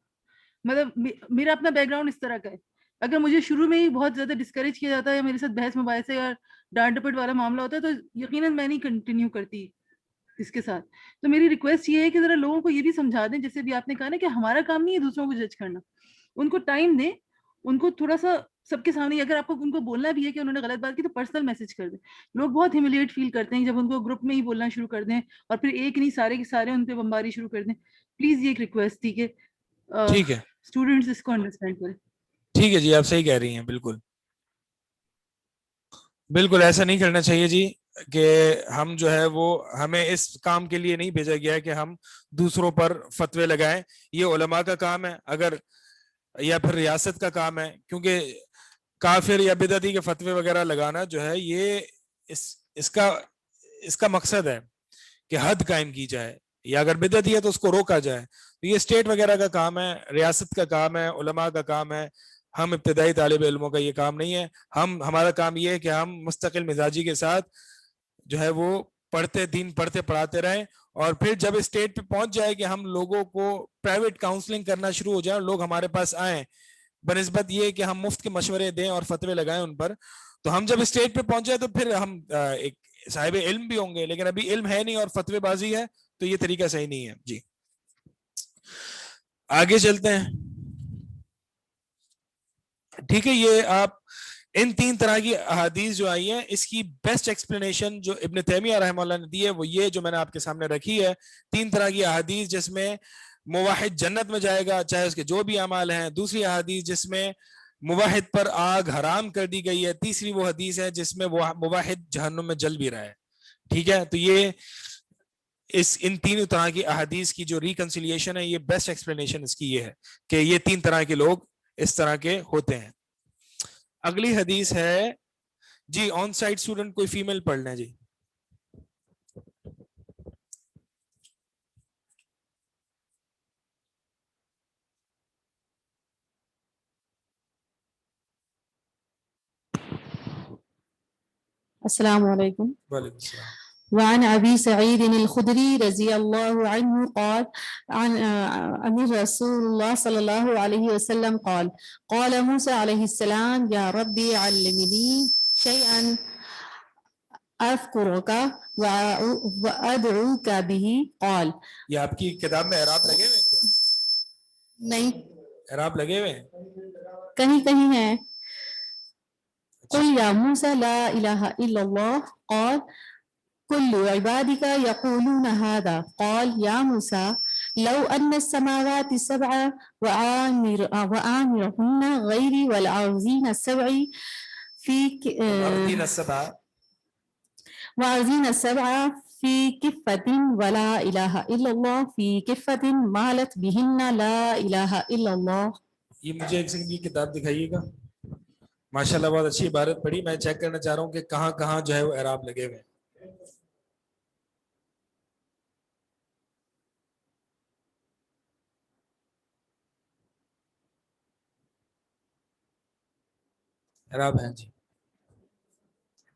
مطلب میرا اپنا بیک گراؤنڈ اس طرح کا ہے, اگر مجھے شروع میں ہی بہت زیادہ ڈسکریج کیا جاتا ہے یا میرے ساتھ بحث مباحثے یا ڈانٹ ڈپٹ والا معاملہ ہوتا ہے, تو یقیناً میں نہیں کنٹینیو کرتی اس کے ساتھ. تو میری ریکویسٹ یہ ہے کہ ذرا لوگوں کو یہ بھی سمجھا دیں, جیسے بھی آپ نے کہا نا کہ ہمارا کام نہیں ہے دوسروں کو جج کرنا, ان کو ٹائم دیں, ان کو تھوڑا سا سب کے سامنے, اگر آپ کو ان کو بولنا بھی ہے کہ انہوں نے غلط بات کی تو پرسنل میسج کر دیں. لوگ بہت ہیوملیٹ فیل کرتے ہیں جب ان کو گروپ میں ہی بولنا شروع کر دیں اور پھر ایک نہیں سارے کے سارے ان پہ بمباری شروع کر دیں. پلیز یہ ایک ریکویسٹ تھی کہ ٹھیک ہے اسٹوڈینٹس اس کو انڈرسٹینڈ کریں. ٹھیک ہے جی, آپ صحیح کہہ رہی ہیں. بالکل بالکل ایسا نہیں کرنا چاہیے جی, کہ ہم جو ہے وہ ہمیں اس کام کے لیے نہیں بھیجا گیا ہے کہ ہم دوسروں پر فتوے لگائیں. یہ علماء کا کام ہے اگر, یا پھر ریاست کا کام ہے, کیونکہ کافر یا بدعتی کے فتوے وغیرہ لگانا جو ہے یہ اس کا مقصد ہے کہ حد قائم کی جائے, یا اگر بدعتی ہے تو اس کو روکا جائے. تو یہ اسٹیٹ وغیرہ کا کام ہے, ریاست کا کام ہے, علماء کا کام ہے. ہم ابتدائی طالب علموں کا یہ کام نہیں ہے. ہمارا کام یہ ہے کہ ہم مستقل مزاجی کے ساتھ جو ہے وہ دین پڑھتے پڑھاتے رہیں, اور پھر جب اسٹیٹ پہ پہنچ جائے کہ ہم لوگوں کو پرائیویٹ کاؤنسلنگ کرنا شروع ہو جائے اور لوگ ہمارے پاس آئیں بنسبت یہ کہ ہم مفت کے مشورے دیں اور فتوے لگائیں ان پر, تو ہم جب اسٹیج پہ پہنچ جائے تو پھر ہم ایک صاحب علم بھی ہوں گے. لیکن ابھی علم ہے نہیں اور فتوے بازی ہے, تو یہ طریقہ صحیح نہیں ہے. جی آگے چلتے ہیں. ٹھیک ہے, یہ آپ ان 3 طرح کی احادیث جو آئی ہیں اس کی بیسٹ ایکسپلینیشن جو ابن تیمیہ رحمہ اللہ نے دی ہے وہ یہ جو میں نے آپ کے سامنے رکھی ہے. 3 طرح کی احادیث جس میں موحد جنت میں جائے گا چاہے اس کے جو بھی اعمال ہیں. دوسری احادیث جس میں موحد پر آگ حرام کر دی گئی ہے. تیسری وہ حدیث ہے جس میں وہ موحد جہنم میں جل بھی رہا ہے. ٹھیک ہے, تو یہ ان 3 طرح کی احادیث کی جو ریکنسیلیشن ہے, یہ بیسٹ ایکسپلینیشن اس کی یہ ہے کہ یہ 3 طرح کے لوگ اس طرح کے ہوتے ہیں. اگلی حدیث ہے جی, آن سائٹ اسٹوڈنٹ کوئی فیمیل پڑھ لیں جی. السلام علیکم. وعلیکم السلام. وعن أبي سعيد الخدري رضي الله عنه قال عن رسول الله صلى الله عليه وسلم قال قال موسى عليه السلام يا ربي علمني شيئا أذكرك وأدعوك به. قال یہ آپ کی کتاب میں اعراب لگے ہوئے ہیں کیا؟ نہیں, اعراب لگے ہوئے ہیں؟ کہیں کہیں ہے. قل يا موسى لا إله إلا الله. قال كل عبادك يقولون هذا. قال يا موسى لو أن السماوات السبع وآمرهن غيري والأرضين السبع في الأرضين السبع وأرضين السبع في كفة ولا إله إلا الله في كفة مالت بهن لا إله إلا الله. یہ مجھے ایک سیکنڈ کی کتاب دکھائیے گا. ماشاءاللہ بہت اچھی عبارت پڑھی. میں چیک کرنا چاہ رہا ہوں کہ کہاں کہاں جو ہے وہ اعراب لگے ہوئے ہیں. اعراب ہیں جی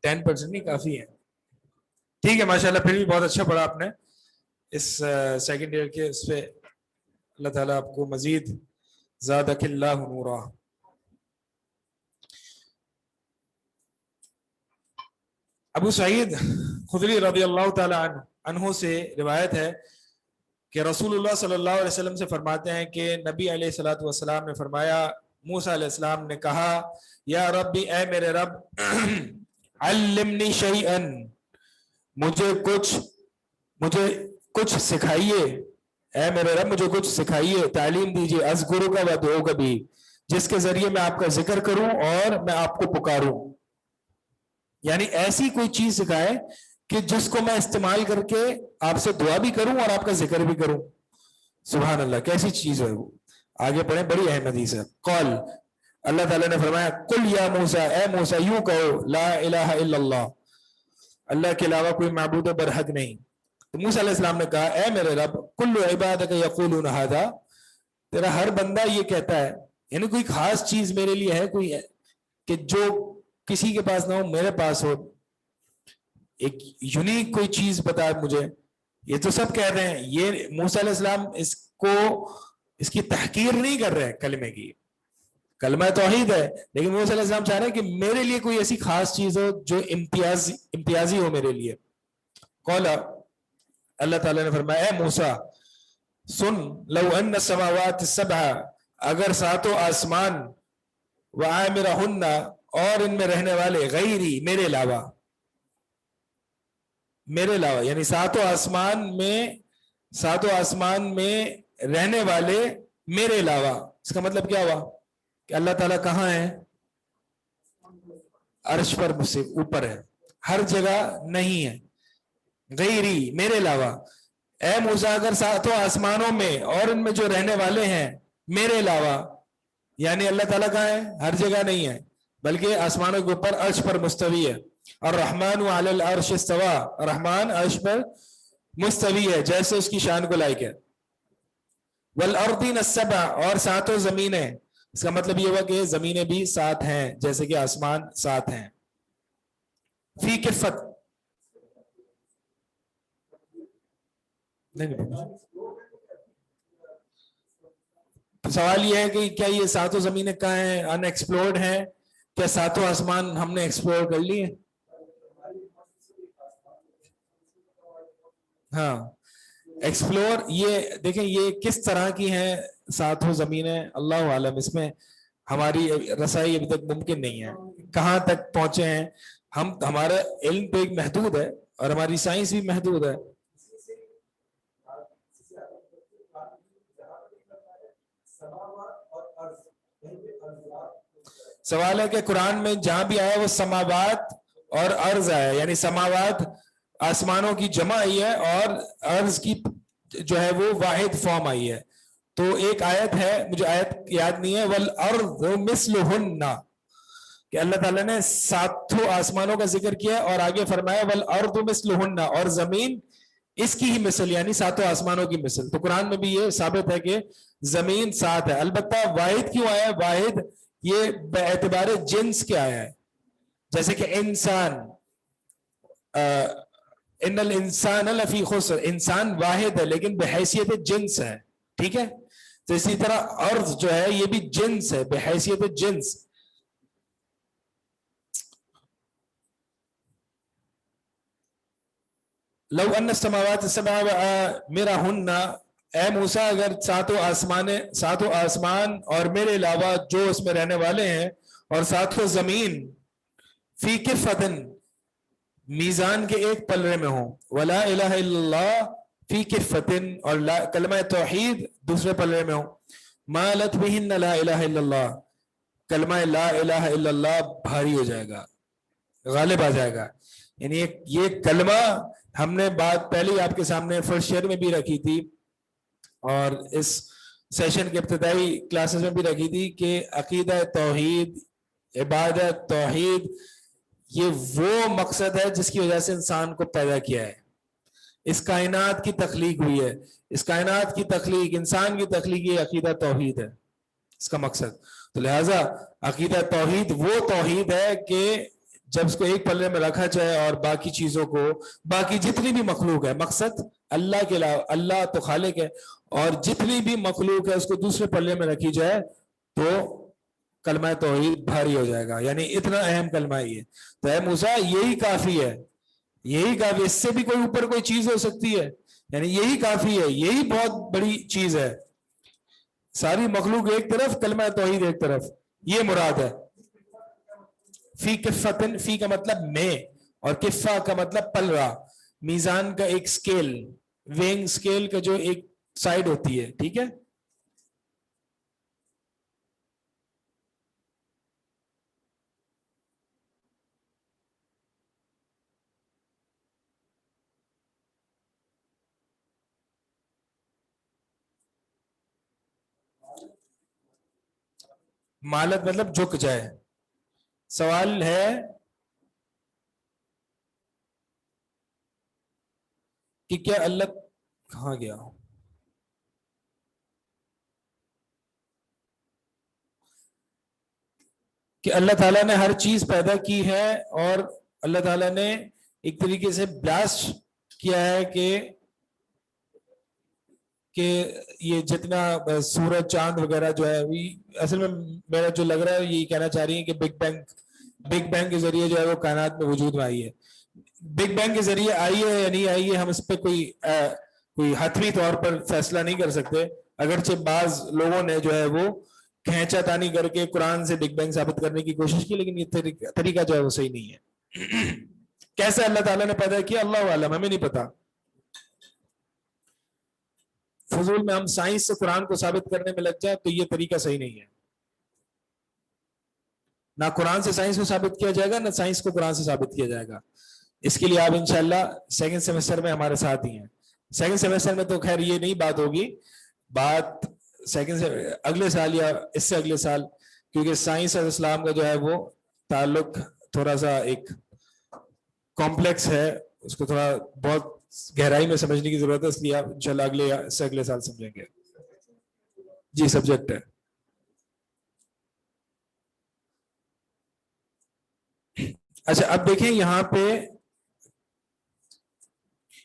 10% نہیں کافی ہے. ٹھیک ہے ماشاءاللہ, پھر بھی بہت اچھا پڑھا آپ نے. اس سیکنڈ ایئر کے اس پہ اللہ تعالیٰ آپ کو مزید زادک اللہ نورا. ابو سعید خدری رضی اللہ تعالی عنہ سے روایت ہے کہ رسول اللہ صلی اللہ علیہ وسلم سے فرماتے ہیں کہ نبی علیہ الصلوۃ والسلام نے فرمایا, موسیٰ علیہ السلام نے کہا یا ربی, اے میرے رب, علمنی شیئا, مجھے کچھ سکھائیے. اے میرے رب مجھے کچھ سکھائیے, تعلیم دیجیے. اذکرک و ادعوک بھی, جس کے ذریعے میں آپ کا ذکر کروں اور میں آپ کو پکاروں. یعنی ایسی کوئی چیز سکھائے کہ جس کو میں استعمال کر کے آپ سے دعا بھی کروں اور آپ کا ذکر بھی کروں. سبحان اللہ, کیسی چیز ہے وہ. آگے پڑھیں, بڑی اہم حدیث ہے. قال, اللہ تعالیٰ نے فرمایا, قل یا موسیٰ, اے موسیٰ یوں کہو, لا الہ الا اللہ, اللہ کے علاوہ کوئی معبود برحق نہیں. تو موسیٰ علیہ السلام نے کہا, اے میرے رب, کل عبادک یقولون ھذا, تیرا ہر بندہ یہ کہتا ہے. یعنی کوئی خاص چیز میرے لیے ہے کوئی کہ جو کسی کے پاس نہ ہو, میرے پاس ہو. ایک یونیک کوئی چیز بتا مجھے. یہ تو سب کہہ رہے ہیں. یہ موسیٰ علیہ السلام اس کی تحقیر نہیں کر رہے ہیں کلمے کی. کلمہ توحید ہے, لیکن موسیٰ علیہ السلام چاہ رہے ہیں کہ میرے لیے کوئی ایسی خاص چیز ہو جو امتیازی ہو میرے لیے. قال, اللہ تعالیٰ نے فرمایا, اے موسیٰ سن, لو ان السماوات السبع, اگر ساتوں آسمان, وعامرہن, اور ان میں رہنے والے, غیری, میرے علاوہ, یعنی ساتوں آسمان میں رہنے والے میرے علاوہ. اس کا مطلب کیا ہوا کہ اللہ تعالیٰ کہاں ہے؟ عرش پر مجھ سے اوپر ہے, ہر جگہ نہیں ہے. غیری, میرے علاوہ. اے موسیٰ اگر ساتوں آسمانوں میں اور ان میں جو رہنے والے ہیں میرے علاوہ, یعنی اللہ تعالیٰ کہاں ہے؟ ہر جگہ نہیں ہے, بلکہ آسمانوں کے اوپر عرش پر مستوی ہے. الرحمن علی العرش استوى, رحمان عرش پر مستوی ہے جیسے اس کی شان کو لائق ہے. والارضین السبع, اور ساتوں زمینیں. اس کا مطلب یہ ہوا کہ زمینیں بھی ساتھ ہیں جیسے کہ آسمان ساتھ ہیں. فی کفت, سوال یہ ہے کہ کیا یہ ساتوں زمینیں کہاں ہیں؟ ان ایکسپلورڈ ہیں کیا ساتوں آسمان ہم نے ایکسپلور کر لیے؟ ہاں ایکسپلور. یہ دیکھیں یہ کس طرح کی ہیں ساتوں زمینیں, اللہ عالم, اس میں ہماری رسائی ابھی تک ممکن نہیں ہے. کہاں تک پہنچے ہیں ہم, ہمارا علم تو ایک محدود ہے اور ہماری سائنس بھی محدود ہے. سوال ہے کہ قرآن میں جہاں بھی آیا وہ سماوات اور ارض آیا, یعنی سماوات آسمانوں کی جمع آئی ہے اور ارض کی جو ہے وہ واحد فارم آئی ہے. تو ایک آیت ہے, مجھے آیت یاد نہیں ہے, والارض مثلہن, کہ اللہ تعالیٰ نے ساتوں آسمانوں کا ذکر کیا اور آگے فرمایا والارض مثلہن, اور زمین اس کی ہی مثل, یعنی ساتوں آسمانوں کی مثل. تو قرآن میں بھی یہ ثابت ہے کہ زمین ساتھ ہے. البتہ واحد کیوں آیا؟ واحد یہ بے اعتبار جنس کے آیا ہے, جیسے کہ انسان, ان الانسان لفی خسر، انسان واحد ہے لیکن بحیثیت جنس ہے، ٹھیک ہے. تو اسی طرح ارض جو ہے یہ بھی جنس ہے بحیثیت جنس. لو ان السماوات السبع وعامرهن، اے موسیٰ اگر ساتوں آسمان اور میرے علاوہ جو اس میں رہنے والے ہیں اور ساتوں زمین فی کفتن میزان کے ایک پلڑے میں ہوں، ولا الہ الا اللہ فی کفتن اور کلمہ توحید دوسرے پلڑے میں ہوں، مالت بہن لا الہ الا اللہ، کلمہ لا الہ الا اللہ بھاری ہو جائے گا، غالب آ جائے گا. یعنی یہ کلمہ ہم نے بات پہلے ہی آپ کے سامنے فرسٹ ایئر میں بھی رکھی تھی اور اس سیشن کے ابتدائی کلاسز میں بھی رکھی تھی کہ عقیدہ توحید، عبادت توحید، یہ وہ مقصد ہے جس کی وجہ سے انسان کو پیدا کیا ہے. اس کائنات کی تخلیق ہوئی ہے، اس کائنات کی تخلیق، انسان کی تخلیق، یہ عقیدہ توحید ہے اس کا مقصد. تو لہٰذا عقیدہ توحید وہ توحید ہے کہ جب اس کو ایک پلے میں رکھا جائے اور باقی چیزوں کو، باقی جتنی بھی مخلوق ہے، مقصد اللہ کے علاوہ، اللہ تو خالق ہے، اور جتنی بھی مخلوق ہے اس کو دوسرے پلے میں رکھی جائے تو کلمہ توحید بھاری ہو جائے گا. یعنی اتنا اہم کلمہ یہ. تو اے موسیٰ یہی کافی ہے، یہی کافی، اس سے بھی کوئی اوپر کوئی چیز ہو سکتی ہے؟ یعنی یہی کافی ہے، یہی بہت بڑی چیز ہے. ساری مخلوق ایک طرف، کلمہ توحید ایک طرف، یہ مراد ہے. فی کفتن، فی کا مطلب میں، اور کفہ کا مطلب پلڑا، میزان کا ایک سکیل، وینگ سکیل کا جو ایک سائڈ ہوتی ہے، ٹھیک ہے. مالت مطلب جھک جائے. سوال ہے کہ کیا اللہ کہاں گیا؟ کہ اللہ تعالیٰ نے ہر چیز پیدا کی ہے اور اللہ تعالیٰ نے ایک طریقے سے بلاسٹ کیا ہے کہ یہ جتنا سورج چاند وغیرہ جو ہے، اصل میں میرا جو لگ رہا ہے یہی کہنا چاہ رہی ہے کہ بگ بینگ کے ذریعے جو ہے وہ کائنات میں وجود میں آئی ہے. بگ بینگ کے ذریعے آئی ہے یا نہیں آئی ہے ہم اس پہ کوئی حتمی طور پر فیصلہ نہیں کر سکتے، اگرچہ بعض لوگوں نے جو ہے وہ کھینچا تانی کر کے قرآن سے بگ بینگ ثابت کرنے کی کوشش کی، لیکن یہ طریقہ جو ہے وہ صحیح نہیں ہے. کیسے اللہ تعالیٰ نے پیدا کیا اللہ عالم، ہمیں نہیں پتا. فضول میں ہم سائنس سے قرآن کو ثابت کرنے میں لگ جائیں تو یہ طریقہ صحیح نہیں ہے. نہ قرآن سے سائنس کو ثابت کیا جائے گا، نہ سائنس کو قرآن سے ثابت کیا جائے گا. اس کے لیے آپ انشاءاللہ سیکنڈ سیمسٹر میں ہمارے ساتھ ہی ہیں. سیکنڈ سیمسٹر میں تو خیر یہ نہیں بات ہوگی، بات سیکنڈ سے اگلے سال یا اس سے اگلے سال، کیونکہ سائنس اور اسلام کا جو ہے وہ تعلق تھوڑا سا ایک کمپلیکس ہے، اس کو تھوڑا بہت گہرائی میں سمجھنے کی ضرورت ہے، اس لیے آپ انشاءاللہ اگلے سال سمجھیں گے. جی سبجیکٹ ہے. اچھا اب دیکھیں یہاں پہ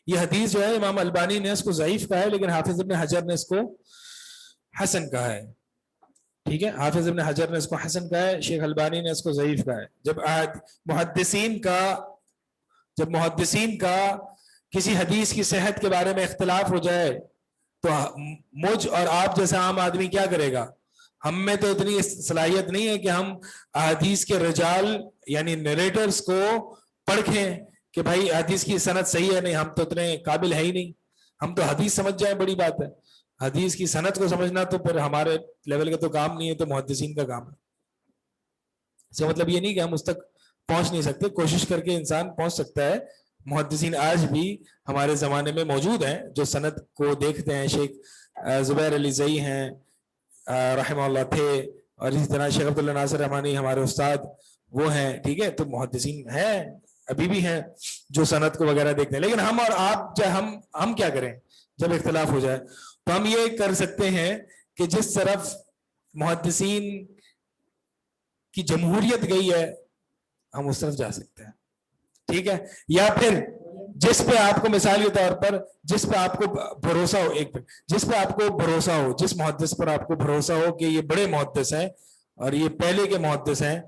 یہ حدیث جو ہے امام البانی نے اس کو ضعیف کہا ہے، لیکن حافظ ابن حجر نے اس کو حسن کہا ہے. ٹھیک ہے، حافظ ابن حجر نے اس کو حسن کہا ہے، شیخ البانی نے اس کو ضعیف کہا ہے. جب محدثین کا کسی حدیث کی صحت کے بارے میں اختلاف ہو جائے تو مجھ اور آپ جیسا عام آدمی کیا کرے گا؟ ہم میں تو اتنی صلاحیت نہیں ہے کہ ہم حدیث کے رجال یعنی نیریٹرز کو پرکھیں کہ بھائی حدیث کی سند صحیح ہے نہیں، ہم تو اتنے قابل ہے ہی نہیں. ہم تو حدیث سمجھ جائیں بڑی بات ہے، حدیث کی سند کو سمجھنا تو پھر ہمارے لیول کا تو کام نہیں ہے، تو محدثین کا کام ہے. اس کا مطلب یہ نہیں کہ ہم اس تک پہنچ نہیں سکتے، کوشش کر کے انسان پہنچ سکتا ہے. محدثین آج بھی ہمارے زمانے میں موجود ہیں جو سند کو دیکھتے ہیں. شیخ زبیر علی زئی ہیں رحمہ اللہ تھے، اور اسی طرح شیخ عبداللہ ناصر رحمانی ہمارے استاد وہ ہیں. ٹھیک ہے، تو محدثین ہیں ابھی بھی ہیں جو سند کو وغیرہ دیکھتے ہیں. لیکن ہم اور آپ ہم کیا کریں جب اختلاف ہو جائے؟ تو ہم یہ کر سکتے ہیں کہ جس طرف محدثین کی جمہوریت گئی ہے ہم اس طرف جا سکتے ہیں. ٹھیک ہے. یا پھر جس پہ آپ کو مثال کے طور پر جس پہ آپ کو بھروسہ ہو، ایک جس پہ آپ کو بھروسہ ہو، جس محدث پر آپ کو بھروسہ ہو کہ یہ بڑے محدث ہیں اور یہ پہلے کے محدث ہیں،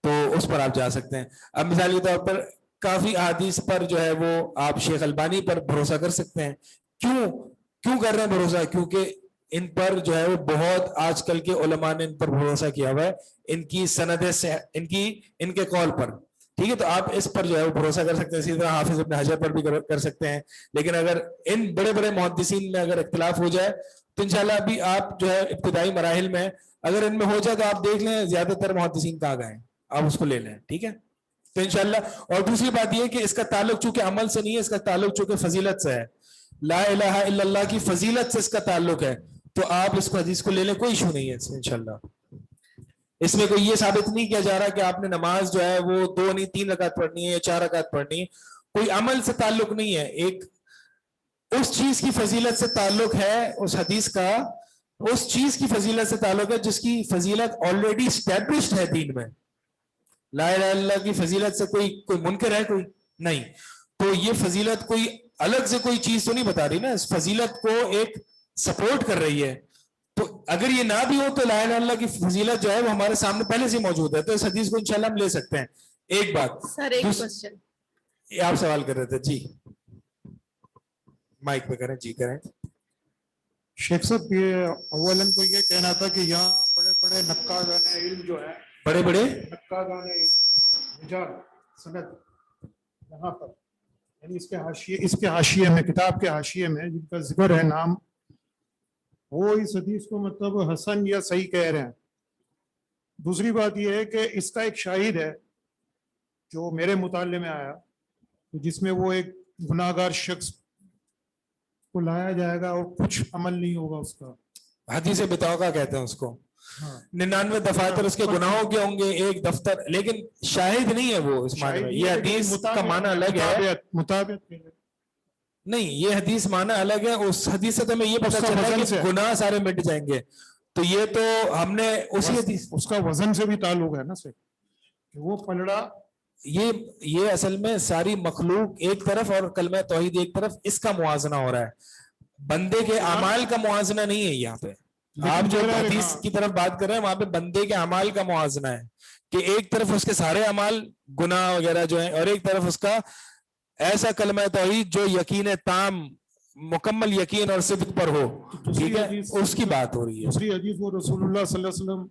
تو اس پر آپ جا سکتے ہیں. اب مثال کے طور پر کافی احادیث پر جو ہے وہ آپ شیخ البانی پر بھروسہ کر سکتے ہیں. کیوں کر رہے ہیں بھروسہ؟ کیونکہ ان پر جو ہے وہ بہت آج کل کے علماء نے ان پر بھروسہ کیا ہوا ہے، ان کی سندیں سے ان کے قول پر. ٹھیک ہے، تو آپ اس پر جو ہے وہ بھروسہ کر سکتے ہیں. اسی طرح حافظ ابن حجر پر بھی کر سکتے ہیں. لیکن اگر ان بڑے بڑے محدثین میں اگر اختلاف ہو جائے تو انشاءاللہ ابھی آپ جو ہے ابتدائی مراحل میں اگر ان میں ہو جائے تو آپ دیکھ لیں زیادہ تر محدثین کہاں گئے ہیں، آپ اس کو لے لیں. ٹھیک ہے، تو انشاءاللہ. اور دوسری بات یہ کہ اس کا تعلق چونکہ عمل سے نہیں ہے، اس کا تعلق چونکہ فضیلت سے ہے. لا الہ الا اللہ کی فضیلت سے اس کا تعلق ہے، تو آپ اس کو حدیث کو لے لیں، کوئی ایشو نہیں ہے اس میں انشاءاللہ. اس میں کوئی یہ ثابت نہیں کیا جا رہا کہ آپ نے نماز جو ہے وہ 2 نہیں 3 رکعت پڑھنی ہے یا 4 رکعت پڑھنی ہے. کوئی عمل سے تعلق نہیں ہے، ایک اس چیز کی فضیلت سے تعلق ہے. اس حدیث کا اس چیز کی فضیلت سے تعلق ہے جس کی فضیلت آلریڈی اسٹیبلشڈ ہے دین میں. لا الہ الا اللہ کی فضیلت سے کوئی منکر ہے؟ کوئی نہیں. تو یہ فضیلت کوئی الگ سے کوئی چیز تو نہیں بتا رہی نا، اس فضیلت کو ایک سپورٹ کر رہی ہے. تو اگر یہ نہ بھی ہو تو لا الہ الا اللہ کی فضیلت جو ہے وہ ہمارے سامنے پہلے سے موجود ہے، تو اس حدیث کو انشاءاللہ ہم لے سکتے ہیں. ایک بات سر ایک کوسچن آپ سوال کر رہے تھے جی، مائک پہ کریں. جی کریں. شیخ صاحب یہ اولن تو یہ کہنا تھا کہ یہاں بڑے بڑے نقادان علم جو ہے، بڑے بڑے نقادان رجال سند یہاں پر، یعنی اس کے حاشیے میں، کتاب کے حاشیے میں جن کا ذکر ہے نام، وہ اس حدیث کو مطلب حسن یا صحیح کہہ رہے ہیں. دوسری بات یہ ہے کہ اس کا ایک شاہد ہے جو میرے مطالعے میں آیا، جس میں وہ ایک گناہگار شخص کو لایا جائے گا اور کچھ عمل نہیں ہوگا اس کا. حدیث بتاؤ کہتے ہیں اس کو. 99 دفاتر اس کے گناہوں کے ہوں گے، ایک دفتر، لیکن شاہد نہیں ہے وہ اس معنی میں. یہ حدیث کا معنی الگ ہے. مطابق نہیں، یہ حدیث معنی الگ ہے. اس حدیث سے تو ہمیں یہ پتہ چلا کہ گناہ سارے مٹ جائیں گے. تو یہ تو ہم نے اسی حدیث، اس کا وزن سے بھی تعلق ہے نا سے کہ وہ پلڑا. یہ اصل میں ساری مخلوق ایک طرف اور کلمہ توحید ایک طرف، اس کا موازنہ ہو رہا ہے. بندے کے اعمال کا موازنہ نہیں ہے یہاں پہ. آپ جو حدیث کی طرف بات کر رہے ہیں وہاں پہ بندے کے اعمال کا موازنہ ہے کہ ایک طرف اس کے سارے اعمال گناہ وغیرہ جو ہیں، اور ایک طرف اس کا ایسا کلمہ توحید جو یقین تام، مکمل یقین اور صدق پر ہو. ٹھیک ہے، اس کی بات ہو رہی ہے. دوسری حدیث وہ رسول اللہ صلی اللہ علیہ وسلم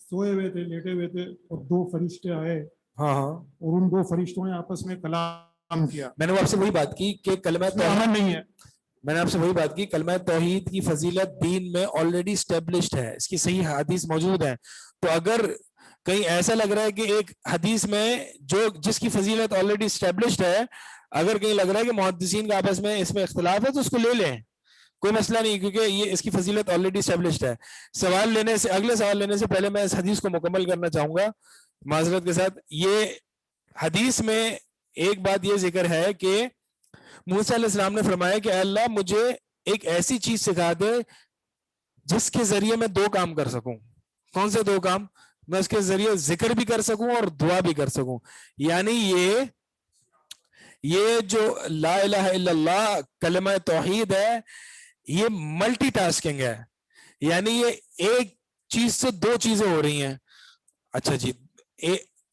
سوئے ہوئے تھے، لیٹے ہوئے تھے، اور 2 فرشتے آئے. ہاں، اور ان 2 فرشتوں نے آپس میں کلام کیا. میں نے آپ سے وہی بات کی کہ کلمہ توحید نہیں ہے. میں نے آپ سے وہی بات کی، کلمہ توحید کی فضیلت دین میں آلریڈی اسٹیبلشڈ ہے، اس کی صحیح حدیث موجود ہے. تو اگر کہیں ایسا لگ رہا ہے کہ ایک حدیث میں جس کی فضیلت آلریڈی اسٹیبلشڈ ہے، اگر کہیں لگ رہا ہے کہ محدثین کا آپس میں اس میں اختلاف ہے تو اس کو لے لیں، کوئی مسئلہ نہیں، کیونکہ یہ اس کی فضیلت آلریڈی اسٹیبلشڈ ہے. اگلے سوال لینے سے پہلے میں اس حدیث کو مکمل کرنا چاہوں گا معذرت کے ساتھ. یہ حدیث میں ایک بات یہ ذکر ہے کہ موسیٰ علیہ السلام نے فرمایا کہ اے اللہ مجھے ایک ایسی چیز سکھا دے جس کے ذریعے میں 2 کام کر سکوں. کون سے 2 کام؟ میں اس کے ذریعے ذکر بھی کر سکوں اور دعا بھی کر سکوں. یعنی یہ جو لا الہ الا اللہ کلمہ توحید ہے، یہ ملٹی ٹاسکنگ ہے. یعنی یہ ایک چیز سے 2 چیزیں ہو رہی ہیں. اچھا جی،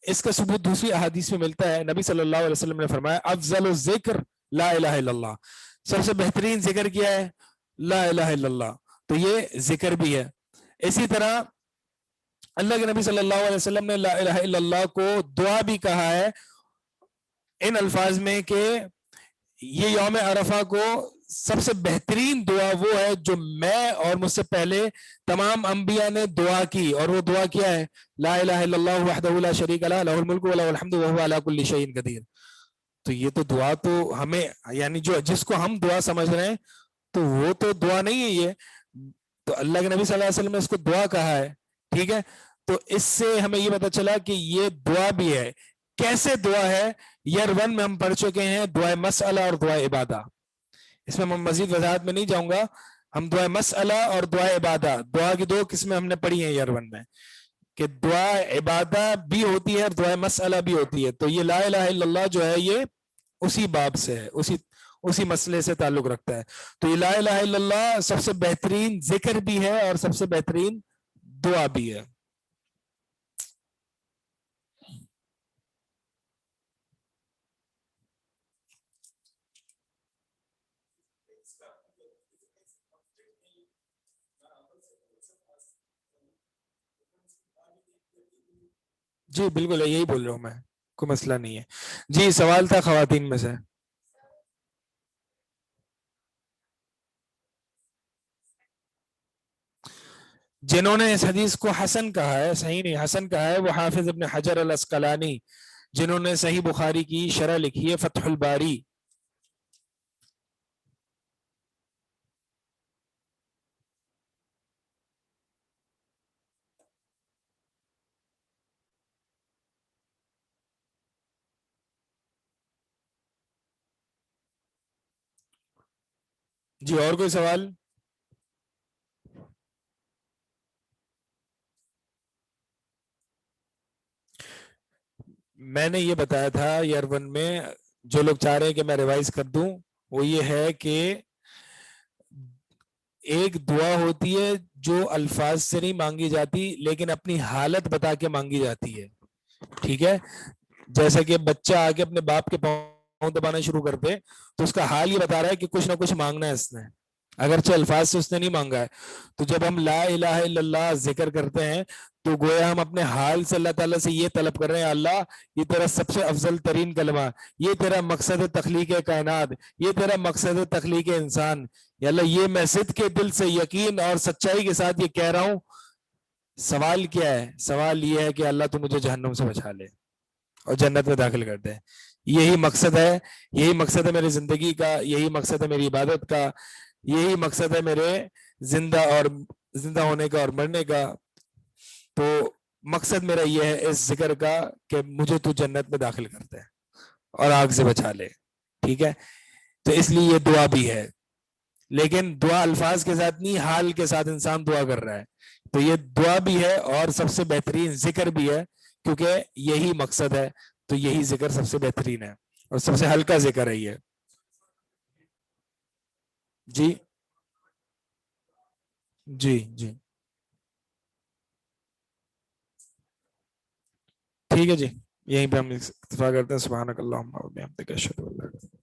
اس کا ثبوت دوسری احادیث میں ملتا ہے. نبی صلی اللہ علیہ وسلم نے فرمایا افضل الذکر لا الہ الا اللہ، سب سے بہترین ذکر کیا ہے؟ لا الہ الا اللہ. تو یہ ذکر بھی ہے. اسی طرح اللہ کے نبی صلی اللہ علیہ وسلم نے لا الہ الا اللہ کو دعا بھی کہا ہے ان الفاظ میں کہ یہ یوم عرفہ کو سب سے بہترین دعا وہ ہے جو میں اور مجھ سے پہلے تمام انبیاء نے دعا کی، اور وہ دعا کیا ہے؟ لا الہ الا اللہ وحدہ لا شریک لہ لہ الملک و لہ الحمد وہو علی کل شیء قدیر. تو یہ تو دعا تو ہمیں، یعنی جس کو ہم دعا سمجھ رہے ہیں تو وہ تو دعا نہیں ہے. یہ تو اللہ کے نبی صلی اللہ علیہ وسلم نے اس کو دعا کہا ہے. ٹھیک ہے، تو اس سے ہمیں یہ پتا چلا کہ یہ دعا بھی ہے. کیسے دعا ہے؟ ایئر 1 میں ہم پڑھ چکے ہیں دعا مسئلہ اور دعا عبادہ. اس میں میں مزید وضاحت میں نہیں جاؤں گا. ہم دعا مسئلہ اور دعا عبادہ، دعا کی 2 قسمیں ہم نے پڑھی ہیں ایئر 1 میں، کہ دعا عبادہ بھی ہوتی ہے اور دعا مسئلہ بھی ہوتی ہے. تو یہ لا الہ الا اللہ جو ہے یہ اسی باب سے ہے, اسی مسئلے سے تعلق رکھتا ہے. تو لا الہ الا اللہ سب سے بہترین ذکر بھی ہے اور سب سے بہترین دعا بھی ہے. جی بالکل یہی بول رہا ہوں میں, کوئی مسئلہ نہیں ہے. جی سوال تھا خواتین میں سے. جنہوں نے اس حدیث کو حسن کہا ہے, صحیح نہیں حسن کہا ہے, وہ حافظ ابن حجر العسقلانی جنہوں نے صحیح بخاری کی شرح لکھی ہے فتح الباری. جی اور کوئی سوال؟ میں نے یہ بتایا تھا ایئر 1 میں, جو لوگ چاہ رہے ہیں کہ میں ریوائز کر دوں, وہ یہ ہے کہ ایک دعا ہوتی ہے جو الفاظ سے نہیں مانگی جاتی لیکن اپنی حالت بتا کے مانگی جاتی ہے. ٹھیک ہے, جیسا کہ بچہ آ کے اپنے باپ کے پاؤں دبانا شروع کر دے تو اس کا حال یہ بتا رہا ہے کہ کچھ نہ کچھ مانگنا ہے اس نے, اگرچہ الفاظ سے اس نے نہیں مانگا ہے. تو جب ہم لا الہ الا اللہ ذکر کرتے ہیں تو گویا ہم اپنے حال سے اللہ تعالیٰ سے یہ طلب کر رہے ہیں, اللہ یہ تیرا سب سے افضل ترین کلمہ, یہ تیرا مقصد تخلیق کائنات, یہ تیرا مقصد تخلیق انسان, یا اللہ یہ میں صدق کے دل سے یقین اور سچائی کے ساتھ یہ کہہ رہا ہوں. سوال کیا ہے؟ سوال یہ ہے کہ اللہ تو مجھے جہنم سے بچا لے اور جنت میں داخل کر دے. یہی مقصد ہے, یہی مقصد ہے میری زندگی کا, یہی مقصد ہے میری عبادت کا, یہی مقصد ہے میرے زندہ ہونے کا اور مرنے کا. تو مقصد میرا یہ ہے اس ذکر کا کہ مجھے تو جنت میں داخل کرتے اور آگ سے بچا لے. ٹھیک ہے, تو اس لیے یہ دعا بھی ہے, لیکن دعا الفاظ کے ساتھ نہیں, حال کے ساتھ انسان دعا کر رہا ہے. تو یہ دعا بھی ہے اور سب سے بہترین ذکر بھی ہے, کیونکہ یہی مقصد ہے. تو یہی ذکر سب سے بہترین ہے اور سب سے ہلکا ذکر ہے یہ. جی جی جی ٹھیک ہے جی, یہیں پہ ہم اتفاق کرتے ہیں. سبحانک اللہم و بحمدک اشہد ان لا الہ الا انت